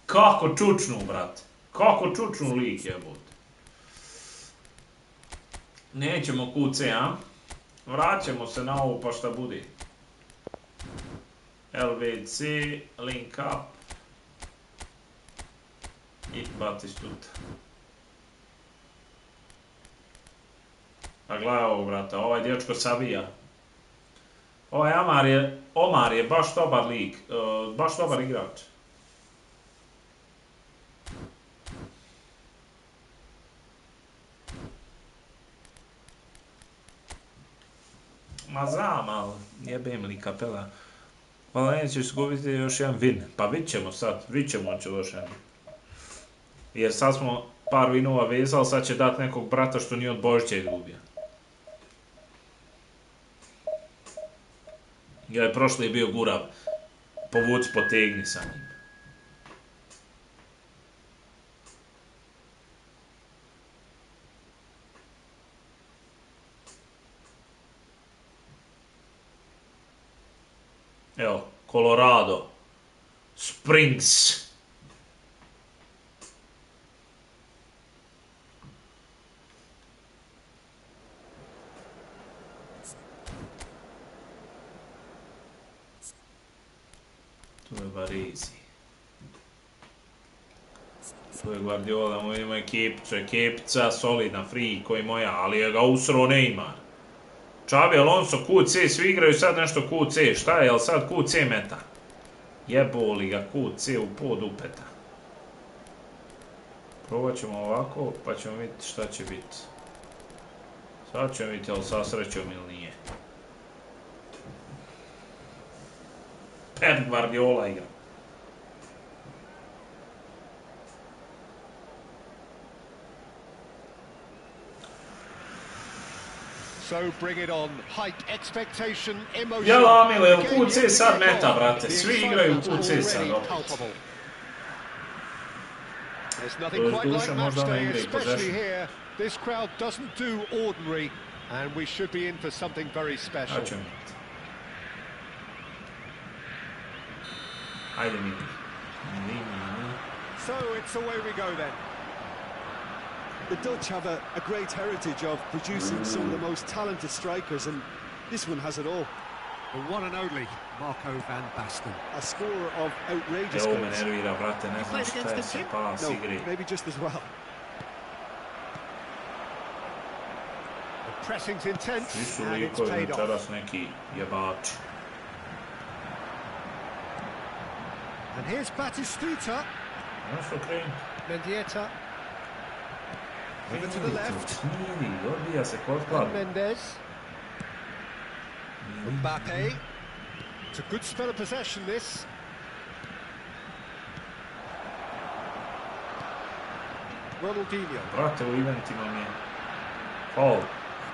Kako čučnu, brate. Kako čučnu lik, jebote. Nećemo QC, a? Vraćamo se na ovo pa šta budi. LVC, link up. I Batistuta. A gledaj ovo, brate, ovaj dječko savija. Ovaj Omar je baš dobar lik, baš dobar igrač. Ma znam, ali jebem li kapela. Valencia će izgubiti još jedan win. Pa vidit ćemo će još jedan. Jer sad smo par winova vezali, sad će dati nekog brata što nije od Božića izgubio. Jer prošli je bio gurav. Povuci, potegni sa njim. Evo, Colorado Springs. Tu je Varizi. Tu je Guardiola, ima ekipica, solidna, free koji moja, ali je ga usro Neymar. Xabi Alonso, QC, svi igraju sad nešto QC, šta je, jel sad QC meta? Jeboli ga QC u pod upeta. Probat ćemo ovako, pa ćemo vidjeti šta će biti. Sad ćemo vidjeti, jel sa srećom ili nije. Pep Guardiola igra. So bring it on, height, expectation, emotion. Jel Amile, jel QC sad meta, brate? Svi igraju QC sad opet. There's nothing quite like match day, especially here. This crowd doesn't do ordinary, and we should be in for something very special. Ajde mi. So it's away we go then. The Dutch have a great heritage of producing some of the most talented strikers, and this one has it all. The one and only Marco van Basten. A score of outrageous goals. No, maybe just as well. The pressing's intense, and it's paid off. And here's Batistuta. Mendieta. Over to the left. And Mendes. Mbappe. It's a good spell of possession, this. Ronaldinho. Brate, u eventima mi je foul.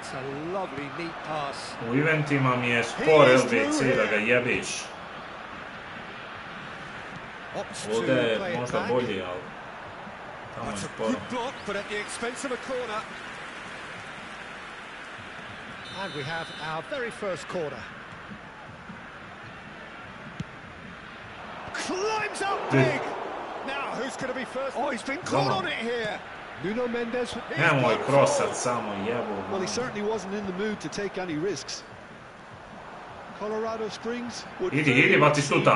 It's a lovely, neat pass. U eventima mi je spor LBC da ga jebeš. Ovdje je možda bolji, ali tamo je sporo. Block, but at the expense of a corner. And we have our very first corner. Climbs up big. Now who's going to be first? Oh, he's been caught on it here. Nuno Mendes. Nemoj krosat samo, jebo. Well, he certainly wasn't in the mood to take any risks. Colorado Springs would seem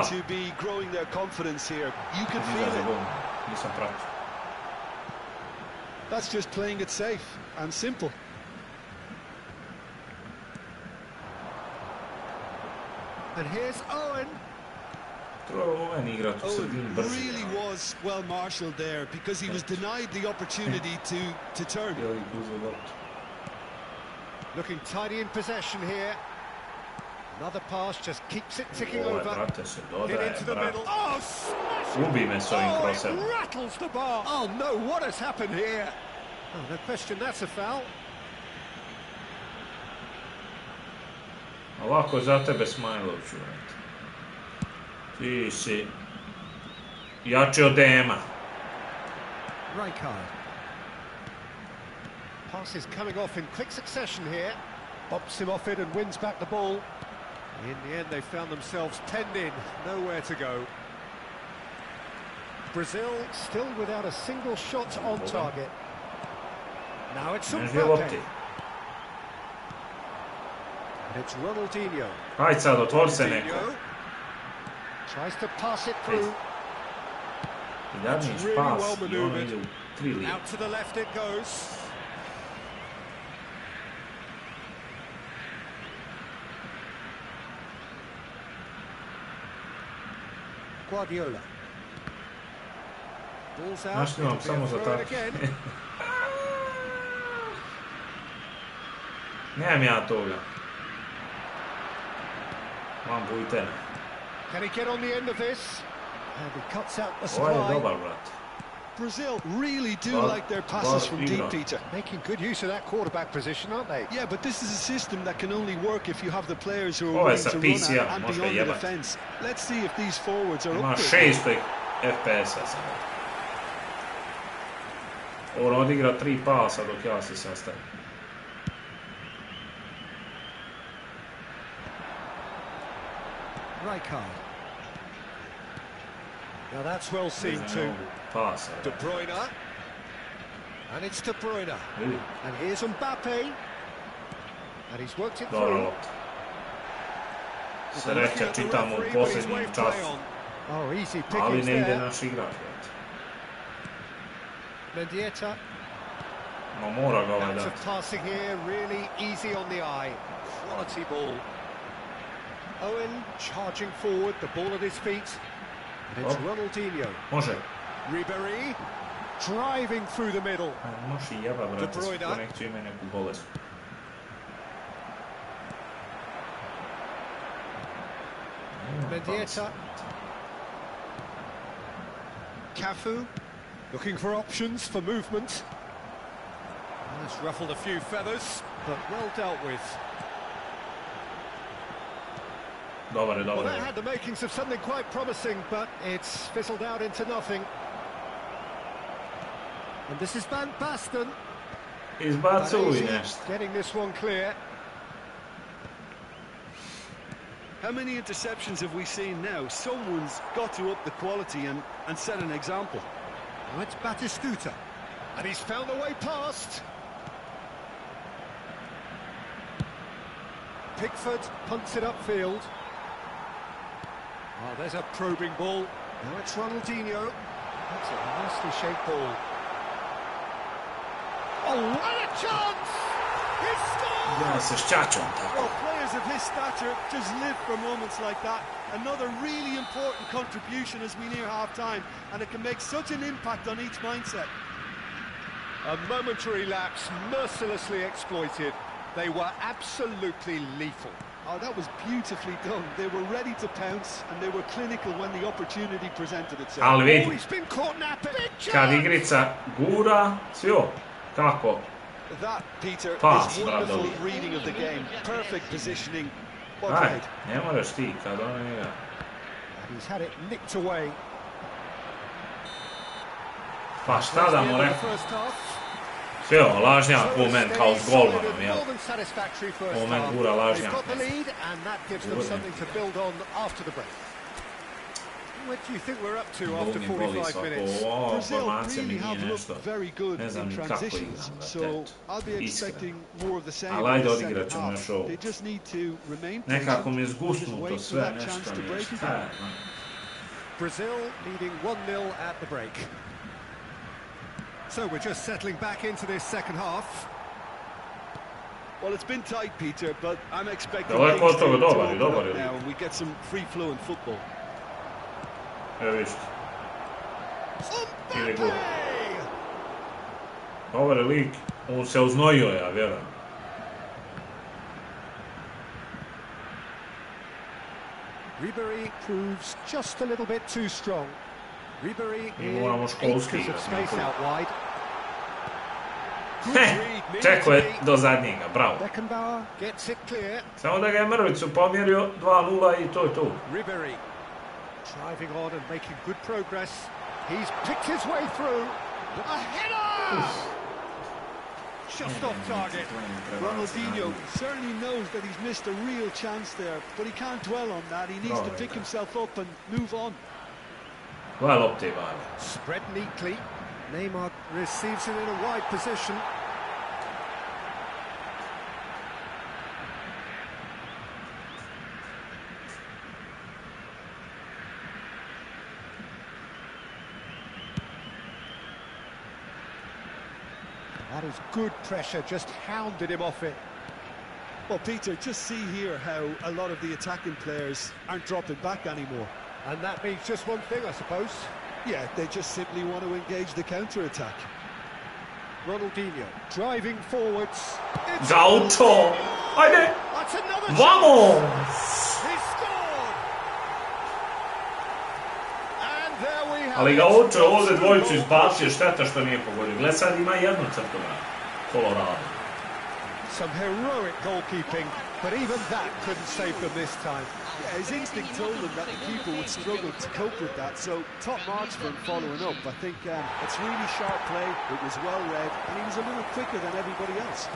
to be growing their confidence here. You can feel it. That's just playing it safe and simple. And here's Owen. Owen really was well marshalled there because he was denied the opportunity to turn. Looking tidy in possession here. Another pass just keeps it ticking over. Hit into the middle. Oh, smash! It rattles the bar. Oh no, what has happened here? Oh, no question, that's a foul. Ovako za tebe Smajloviću. Ti si jači od Dema. Rijkaard. Pass is coming off in quick succession here. Bops him off it and wins back the ball. In the end, they found themselves penned in, nowhere to go. Brazil still without a single shot on target. Now it's Mbappe. And it's Ronaldinho. Hajde sad, otvori se neko. Tries to pass it through. Jadnić pas i ono ide u 3 linije. Out to the left it goes. Guardiola. Ball's out. Našli samo za tako. Nemam ja toga. Mam Bujtena. Can he get on the end of this? And he cuts out the supply. Ovo je dobar, brat. Brazil really do like their passes from deep, Peter. Making good use of that quarterback position, aren't they? Yeah, but this is a system that can only work if you have the players who are willing to run at and beyond the defense. Let's see if these forwards are up to it. 6 FPS-a sam. On odigra 3 pasa dok ja se sastavim. Rijkaard. Now that's well seen too. De Bruyne. And it's De Bruyne. And here's Mbappe. And he's worked it through. Sreća čitamo u posljednjim času. Ali ne ide naš igrač. Mendieta. Ma mora ga ovaj dati. Passing here, really easy on the eye. Quality ball. Owen charging forward, the ball at his feet. And it's Ronaldinho. Može. Ribéry driving through the middle. Može jeba, brate, s konekciju ima neku bolest. Mendieta. Cafu looking for options for movement. That's ruffled a few feathers, but well dealt with. Well, that had the makings of something quite promising, but it's fizzled out into nothing. And this is Van Basten. Getting this one clear. How many interceptions have we seen now? Someone's got to up the quality and set an example. Now it's Batistuta. And he's found a way past. Pickford punts it upfield. Oh, there's a probing ball. Now it's Ronaldinho. That's a nicely shaped ball. Oh, what a chance! He scored! Well, players of his stature just live for moments like that. Another really important contribution as we near half-time, and it can make such an impact on each mindset. A momentary lapse, mercilessly exploited. They were absolutely lethal. Oh, that was beautifully done. They were ready to pounce, and they were clinical when the opportunity presented itself. Ali vidi, he's been caught napping. kad igrica gura, svjo, kako? That, Peter, Pas, is wonderful reading of the game. Perfect positioning. Aj, ne moraš ti, kad ono njega. He's had it nicked away. Pa šta da mu rekao? Sve ovo, lažnjak u men kao s golmanom, jel? U men gura lažnjak. Glumi boli svako, ovo formacija mi nije nešto. Ne znam ni kako igram, iskreno. Ali ajde odigrat ćemo još ovo. Nekako mi je zgusnuto sve, nešto mi je. Brazil leading 1-0 at the break. So we're just settling back into this second half. Well, it's been tight, Peter, but I'm expecting things to open up now and we get some free-flowing football. Evo vište. Ili gol. Dobar je lik, on se uznojio, ja vjerujem. Ribéry proves just a little bit too strong. Ribéry moramo školski of space out wide. Čekao je do zadnjega, bravo. Gets it clear. Samo da ga je mrvicu pomjerio, 2-0 i to je to. Ribéry driving on and making good progress. He's picked his way through. A header! just off target. Ronaldinho certainly knows that he's missed a real chance there, but he can't dwell on that. He needs to pick himself up and move on. Koja lopta je Vale? Spread neatly. Neymar receives it in a wide position. That is good pressure, just hounded him off it. Well, Peter, just see here how a lot of the attacking players aren't dropping back anymore. And that means just one thing, I suppose. Yeah, they just simply want to engage the counter-attack. Ronaldinho driving forwards. Gaucho! Ajde! That's another Vamos! He scored! And there we have Ali Gaucho ovdje dvojicu izbacio, šteta što nije pogodio. Gle, sad ima jednu crtu na Colorado. Some heroic goalkeeping, but even that couldn't save them this time. Yeah, his instinct told him that the keeper would struggle to cope with that, so top marks for him following up. I think it's really sharp play, it was well read, and he was a little quicker than everybody else.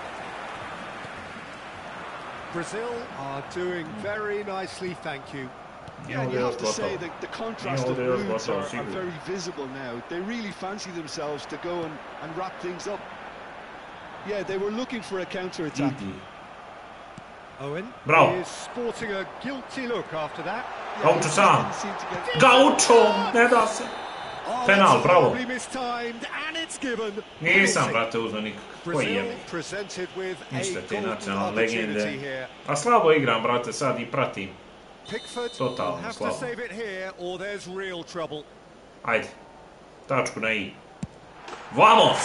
Brazil are doing very nicely, thank you. Yeah, and you have to say that the contrast of moods are very visible now. They really fancy themselves to go and wrap things up. Yeah, they were looking for a counter-attack. Owen Bravo. is sporting a guilty look after that. Gaucho sam. Gaucho! Ne da se. Penal, bravo. Nisam, brate, uzeo nikak. Koji je mi? Ništa te nacionalne legende. A slabo igram, brate, sad i pratim. Totalno slabo. Ajde. Tačku na i. Vamos!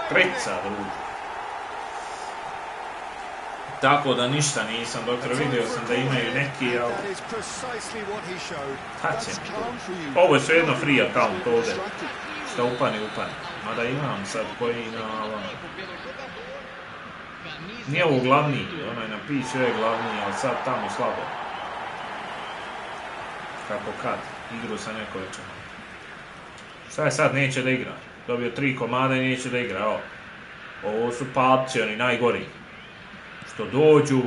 Treća, drugi. Tako da ništa nisam, doktor, vidio sam da imaju neki, ali... Ovo je svejedno free account ovdje. Šta upani. Mada imam sad koji na... Nije ovo glavni, onaj na piću je glavni, ali sad tamo slabo. Kako kad, igru sa neko večer. Šta je sad, neće da igra. Dobio 3 komade i neće da igra, Ovo su papci, oni najgori. Što dođu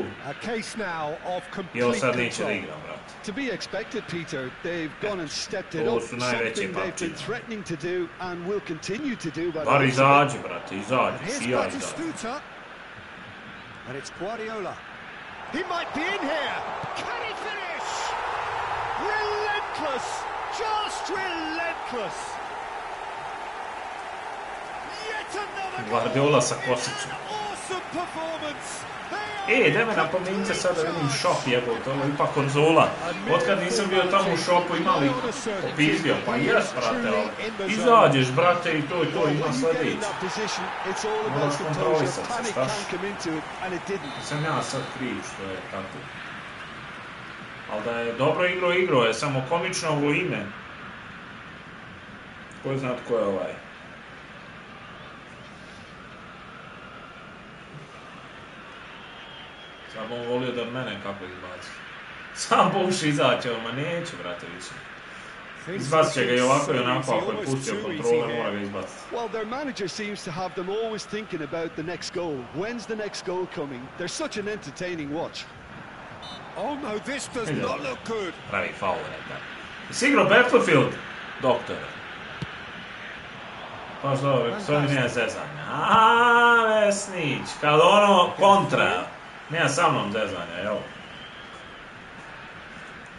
i ovo sad neće da igram, brate. To be expected, Peter. They've gone and stepped it up. Something they've been threatening to do and will continue to do. Bar izađi, brate, izađi. Šija izađi. And it's Guardiola. He might be in here. Can he finish? Relentless. Just relentless. Guardiola sa kosićem. Daj me napomenite sad da vidim shop jebote, ovo je ipak konzola. Otkad nisam bio tamo u shopu imali popizdio, pa jes brate, ali izađeš brate i to ima sljedeći. Moraš kontrolisat se, staš? Sam ja sad kriv što je tako. Ali da je dobro igro je, samo komično ovo ime. Ko zna tko je ovaj? Sam bom volio da mene kako izbaci. Sam pokuši izaći, ma neću, brate, više. Izbacit će ga i ovako i onako, ako je pustio kontrole, mora ga izbaciti. Well, their manager seems to have them always thinking about the next goal. When's the next goal coming? They're such an entertaining watch. Oh no, this does not look good. Pravi faul, nekaj. Jesi igrao Battlefield, doktore? Pa što, to mi nema zezanja. Vesnić, kad ono kontra. Nema sa mnom zezanja, evo.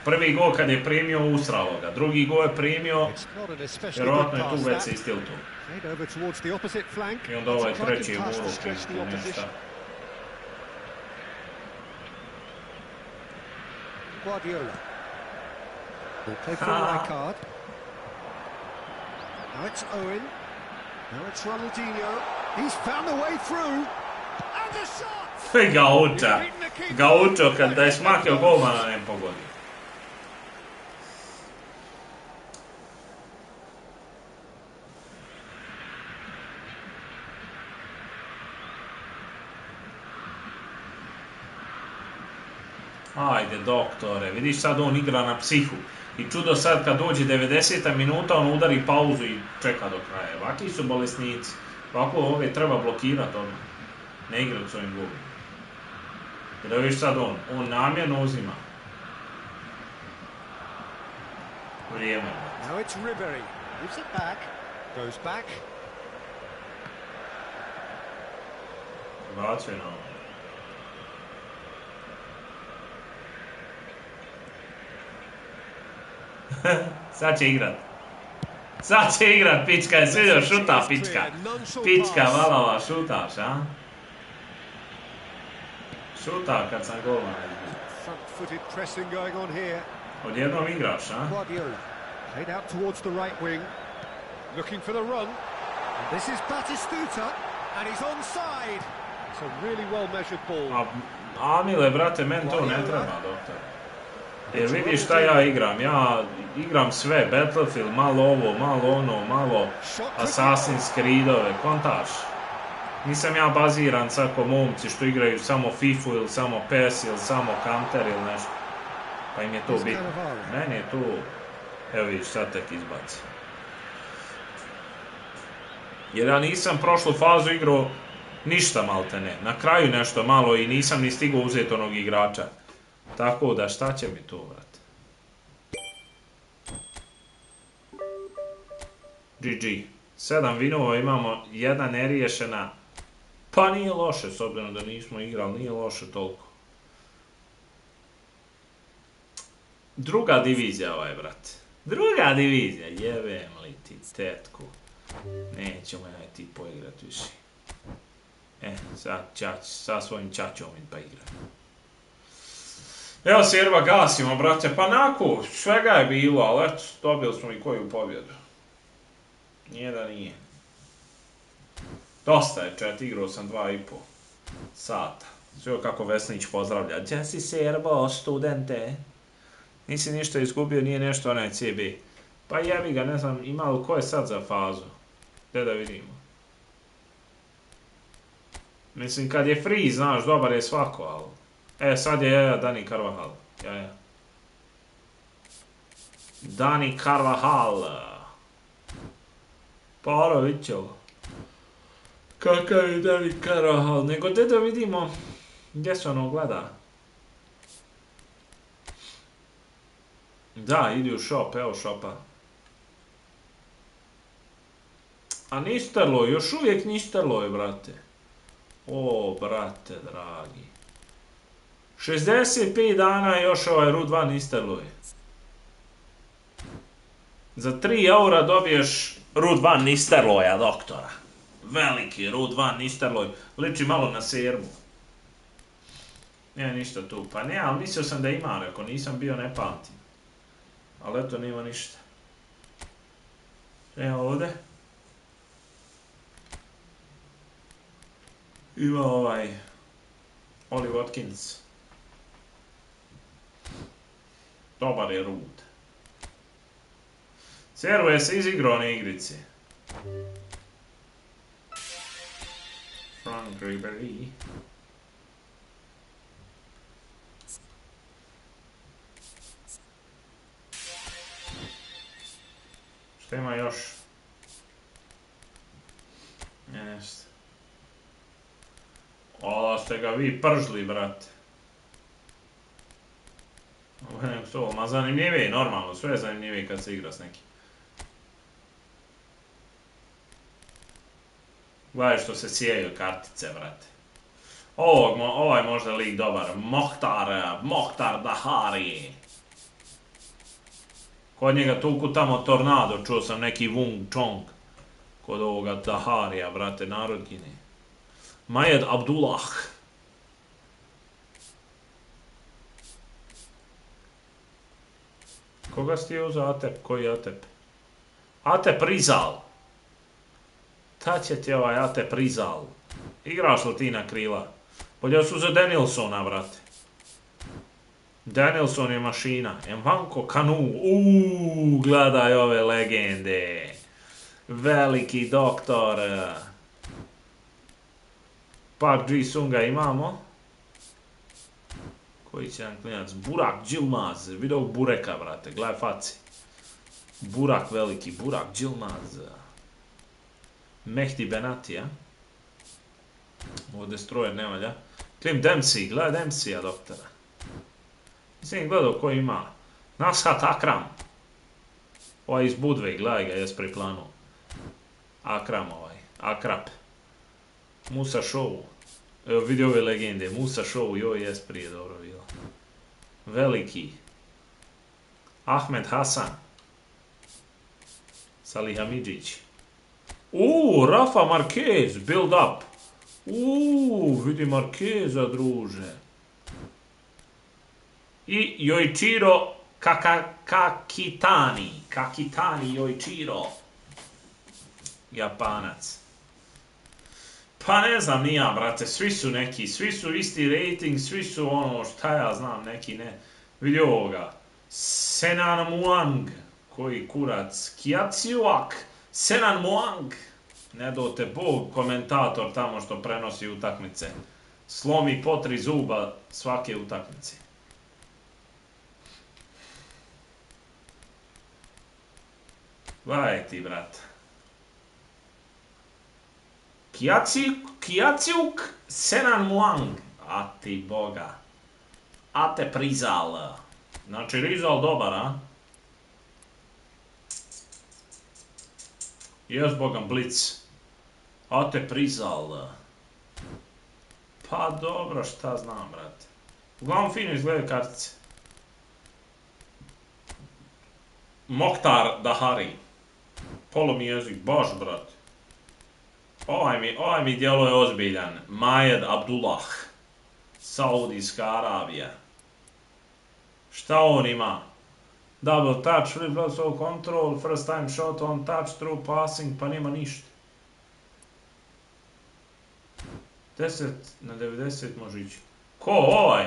Prvi gol kad je primio, usralo ga. Drugi gol je primio, vjerojatno je tu Vece istil tu. I onda ovaj treći je muro primio nešto. Guardiola. Will play for a white card. Now it's Owen. Now it's Ronaldinho. He's found the way through. And a shot! Gaucho kad da je smakio golmana ne pogodi. Ajde, doktore, vidiš sad on igra na psihu. I čudo sad kad dođe 90. minuta, on udari pauzu i čeka do kraja. Ovaki su bolesnici. Ovako ove treba blokirati odmah. Ne igrati s ovim golom. Jer da viš sad on namjerno uzima. Vrijeme. Now it's Ribery. Gives it back. Goes back. Bacio je na ovo. Sad će igrat. Sad će igrat, pička je svidio, šuta, pička. Pička, valava, šutaš, a? Šuta kad sam golman. Front-footed pressing going on here. Odjednom igraš, a? Guardiola. Played out towards the right wing. Looking for the run. And this is Batistuta. And he's onside. It's a really well-measured ball. Amile, brate, men to ne treba, doktor. Jer vidiš šta ja igram, igram sve, Battlefield, malo ovo, malo ono, malo Assassin's Creedove, kontaš. Nisam ja baziran sad ko momci što igraju samo FIFA ili samo PES ili samo Counter ili nešto. Pa im je to bitno. Meni je to, evo vidiš, sad tek izbaci. Jer ja nisam prošlu fazu igrao ništa malte ne. Na kraju nešto malo i nisam ni stigao uzeti onog igrača. Tako da šta će mi to, brate? GG. 7 vinova imamo, 1 neriješena. Pa nije loše, s obzirom da nismo igrali, nije loše toliko. Druga divizija ovaj, brate. Druga divizija, jebem li ti tetku. Nećemo ja ti poigrat više. Sad sa svojim čačom pa igram. Evo Serba gasimo, brate, pa nako, svega je bilo, ali eto, dobili smo i koju pobjedu. Nije da nije. Dosta je, igrao sam 2,5 sata. Sve kako Vesnić pozdravlja. Gdje si Serbo, studente? Nisi ništa izgubio, nije nešto onaj CB. Pa jebi ga, ne znam, ima li ko je sad za fazu? Gdje da vidimo? Mislim, kad je free, znaš, dobar je svako, ali... sad je Dani Carvajal. Dani Carvajal. Parovićevo. Kakav je Dani Carvajal? Nego gdje da vidimo gdje se ono gleda. Da, idi u shop, evo shopa. A Nisterloj, još uvijek Nisterloj, brate. O, brate, dragi. 65 dana je još ovaj RU2 Nisterloj. Za 3 eura dobiješ RU2 Nisterloja, doktora. Veliki RU2 Nisterloj. Liči malo na Serbu. Nema ništa tu. Pa ne, ali mislio sam da ima, rekao, nisam bio, ne pamtim. Ali eto, nima ništa. Evo ovdje. Ima ovaj... Oli Watkins. Dobar je Rud. Servo je se izigrao na igrici. Frank Ribery. Šta ima još? Jeste. O, ste ga vi pržli, brate. Ma zanimljivije, normalno, sve je zanimljivije kad se igra s nekim. Gledaj što se sijaju kartice, brate. Ovaj možda lik dobar. Mohtar Dahari. Kod njega tuku tamo tornado, čuo sam neki Wung Chong. Kod ovoga Daharija, brate, narod gine. Majed Abdullah. Koga si ti uzao Atep? Koji Atep? Atep Rizal. Ta će ti ovaj Atep Rizal. Igraš li ti na krila? Bolje su za Danielsona, brate. Danielson je mašina. Envanko Kanu. Gledaj ove legende. Veliki doktor. Park Ji-sunga imamo. Koji će nam klinjac? Burak Džilmaz. Vidio Bureka, brate. Gledaj faci. Burak veliki. Burak Džilmaz. Mehdi Benati, a? Ovo Destroyer ne valja. Klim Dempsey, gledaj Dempsey-a, doktora. Mislim, gledao ko ima. Nashat Akram. Ovaj iz Budve, gledaj ga, jes priplanuo. Akram ovaj, Akrap. Musa Show. Evo vidi ove legende, Musa Show, joj jes prije dobro bilo. Veliki. Ahmed Hasan. Salihamidzić. Rafa Marquez, build up. Vidi Marqueza, druže. I Yoichiro Kakitani. Kakitani Yoichiro. Japanac. Pa ne znam ni ja, brate, svi su neki, svi su isti rating, svi su ono, šta ja znam, neki ne. Vidi ovoga. Senan Muang, koji kurac, Kiaciuak, Senan Muang. Ne dote Bog, komentator tamo što prenosi utakmice. Slomi po 3 zuba svake utakmice. Gledaj ti, brate. Kiaciuk Senan Muang. A ti boga. A te prizal. Znači Rizal dobar, a? Jes bogam Blic. A te prizal. Pa dobro, šta znam, brate. Uglavnom fino izgledaju kartice. Mokhtar Dahari. Polo mi jezik, baš, brate. Ovaj mi djeluje ozbiljan. Majed Abdullah. Saudijska Arabija. Šta on ima? Double touch, flip flow control, first time shot on touch, through passing, pa nema ništa. 10 na 90 može ići. Ko ovaj?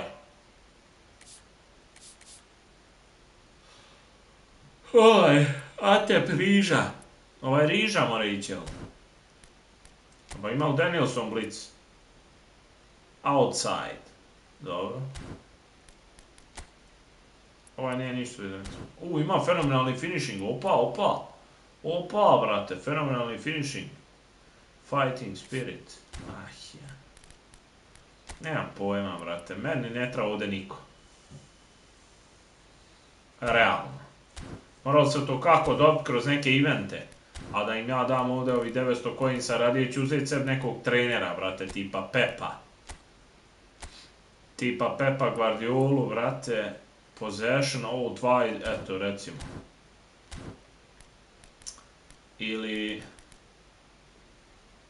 Ate Riža. Ovaj Riža mora ići, jel? Pa ima u Danielson Blitz. Outside. Dobro. Ovaj nije ništa vidio. Ima fenomenalni finishing. Opa, brate. Fenomenalni finishing. Fighting spirit. Nemam pojma, brate. Meni ne treba ovdje niko. Realno. Moralo se to kako dobiti kroz neke evente. A da im ja dam ovdje ovih 900 coinsa, radije ću uzeti sebi nekog trenera, brate, tipa Pepa. Tipa Pepa Guardiolu, brate, Possession, ovo 2, eto, recimo. Ili...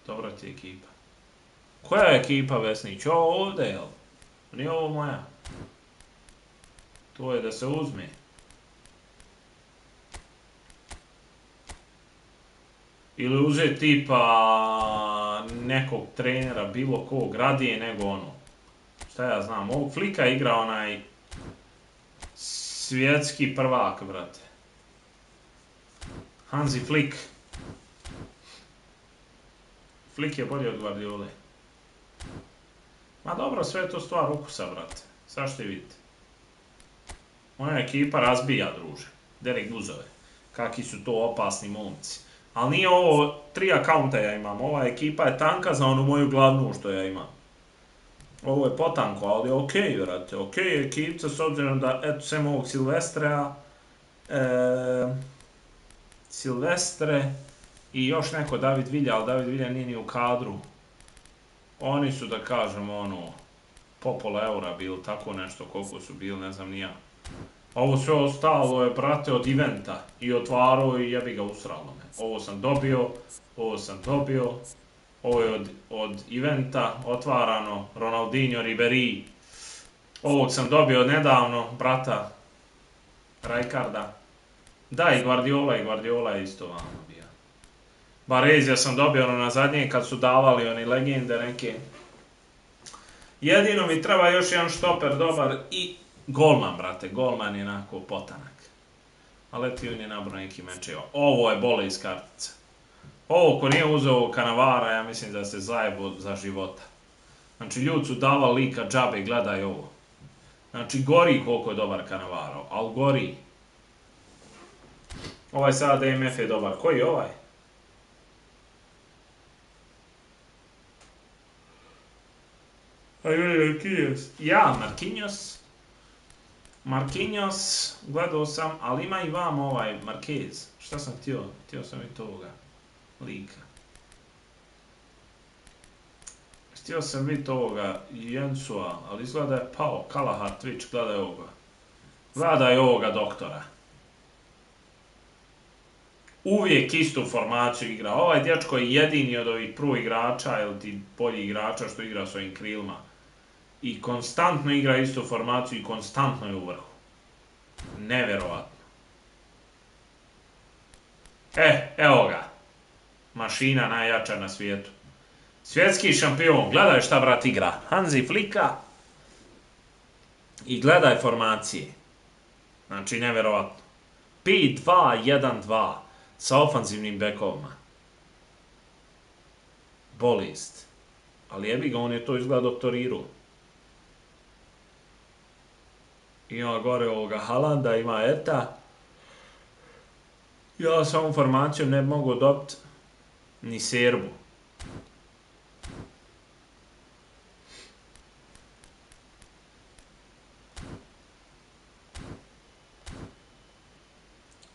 Dobra ti ekipa. Koja je ekipa, Vesnić? Ovo ovdje, jel? Nije ovo moja. To je da se uzme. Ili uzeti tipa nekog trenera, bilo kog, radije nego ono. Šta ja znam, ovog Flika igra onaj svjetski prvak, brate. Hansi Flick. Flick je bolji od Guardiole. Ma dobro, sve je to stvar ukusa, brate. Sad ćete vidjeti. Moja ekipa razbija, druže. Derek Buzove. Kakvi su to opasni momci. Ali nije ovo 3 akaunta ja imam. Ova ekipa je tanka za onu moju glavnu što ja imam. Ovo je potanko, ali je okej, vrate. Okej je ekipca s obzirom da, eto, sem ovog Silvestre i još neko David Vilja, ali David Vilja nije ni u kadru. Oni su, da kažem, ono, po pola eura bili, tako nešto, koliko su bili, ne znam ni ja. Ovo sve ostalo je, brate, od eventa i otvarao i jebi ga usralo me. Ovo sam dobio, ovo je od eventa otvarano, Ronaldinho, Ribéry. Ovog sam dobio nedavno, brata Rijkaarda. Da, i Guardiola je isto vamo bio. Barezija sam dobio ono na zadnje kad su davali oni legende neke. Jedino mi treba još jedan štoper dobar i golman, brate. Golman je onako potanak. Ali ti on je nabrao neki mečeva. Ovo je bole iz kartice. Ovo ko nije uzeo Kanavara, ja mislim da se zajebo za života. Znači ljudi su davali lika džabe, gledaj ovo. Znači gori koliko je dobar Kanavaro, ali gori. Ovaj sada DMF je dobar. Koji je ovaj? Ja, Marquinhos, gledao sam, ali ima i vam ovaj Marquez. Šta sam htio? Htio sam i toga lika. Htio sam vidjeti ovoga Jensua, ali izgleda je pao. Kalahar Twitch, gledaj ovoga. Gledaj ovoga doktora. Uvijek istu formaciju igra. Ovaj dječko je jedini od ovih pro igrača ili ti bolji igrača što igra s ovim krilima. I konstantno igra istu formaciju i konstantno je u vrhu. Neverovatno. Evo ga. Mašina najjača na svijetu. Svjetski šampion. Gledaj šta brat igra. Hansi Flicka. I gledaj formacije. Znači neverovatno. 5-2-1-2. Sa ofanzivnim bekovima. Bolest. Ali jebi ga, on je to izgleda doktorirao. Ima gore ovoga Haalanda, ima Eta. Ja s ovom formacijom ne mogu dobiti ni Serbu.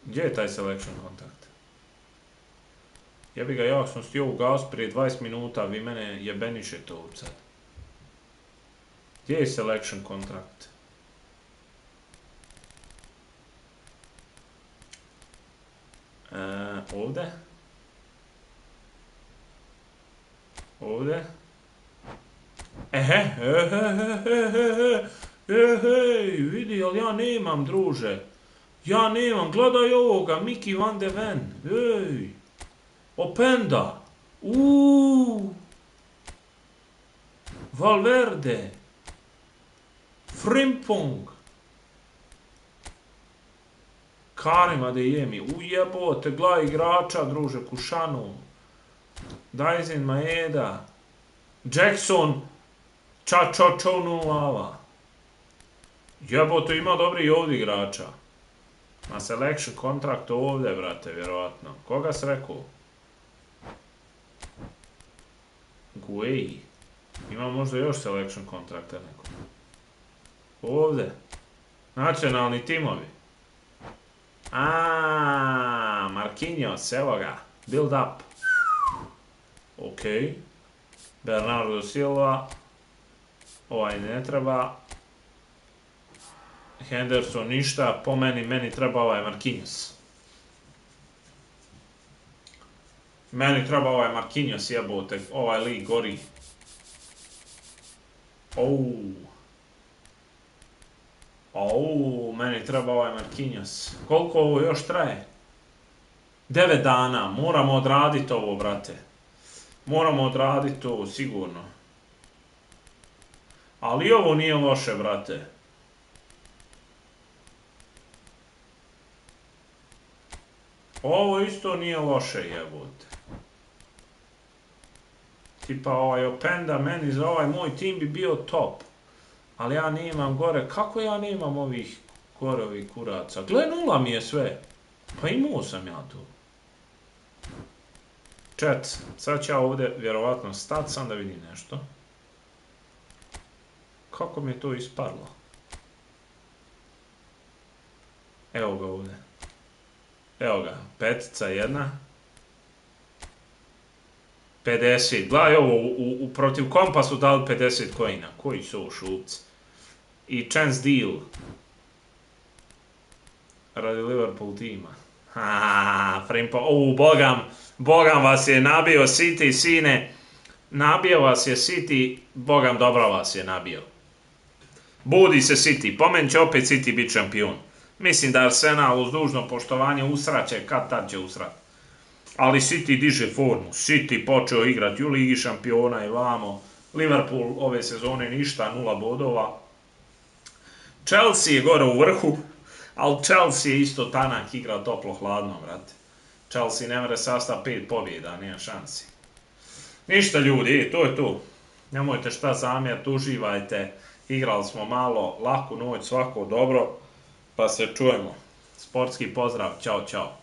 Gdje je taj selection kontakt? Jebi ga, ja sam stio u gas prije 20 minuta, vi mene jebenišete ovdje sad. Gdje je selection kontakt? Ovdje. Ovdje. Vidi, ali ja nemam, druže. Ja nemam, gledaj ovoga, Mickey van de Ven. Openda. Valverde. Frimpong. Karim Adeyemi, ujebote, gledaj igrača, druže, Kušanu, Dajzin Maeda, Jackson, Čačočonulava. Jebote, ima dobri i ovdje igrača. Na selection kontrakt ovdje, brate, vjerovatno. Koga si rekao? Gueji. Ima možda još selection kontrakta neko. Ovdje. Nacionalni timovi. Marquinhos, evo ga. Build up. Ok. Bernardo Silva. Ovaj ne treba. Henderson ništa. Po meni treba ovaj Marquinhos. Meni treba ovaj Marquinhos, jebote. Ovaj lig gori. Meni treba ovaj Marquinhos. Koliko ovo još traje? 9 dana. Moramo odraditi ovo, brate. Moramo odraditi to, sigurno. Ali ovo nije loše, brate. Ovo isto nije loše, jebote. Tipa ovaj Openda, meni za ovaj moj tim bi bio top. Ali ja nemam gore, kako ja nemam ovih gore ovih kuraca? Gle, 0 mi je sve. Pa imao sam ja tu. Chat, sad ću ja ovdje vjerovatno stati, sam da vidim nešto. Kako mi je to isparlo? Evo ga ovdje. Evo ga, petica jedna. 50, gledaj ovo, protiv kompa su dali 50 coina. Koji su ovo šupci? I chance deal. Radi Liverpool tima. Frimpo, Bogam vas je nabio City, sine. Nabio vas je City, Bogam dobro vas je nabio. Budi se City, po meni će opet City biti šampion. Mislim da Arsenal uz dužno poštovanje usraće, kad tad će usrat. Ali City diže formu. City počeo igrati u Ligi šampiona i vamo. Liverpool ove sezone ništa, 0 bodova. Chelsea je gore u vrhu, ali Chelsea je isto tanak igra toplo-hladno, brate. Chelsea ne mere sastav 5 pobjeda, nema šansi. Ništa ljudi, to je to. Nemojte šta zamjeriti, uživajte. Igrali smo malo, laku noć, svako dobro. Pa se čujemo. Sportski pozdrav, čao, čao.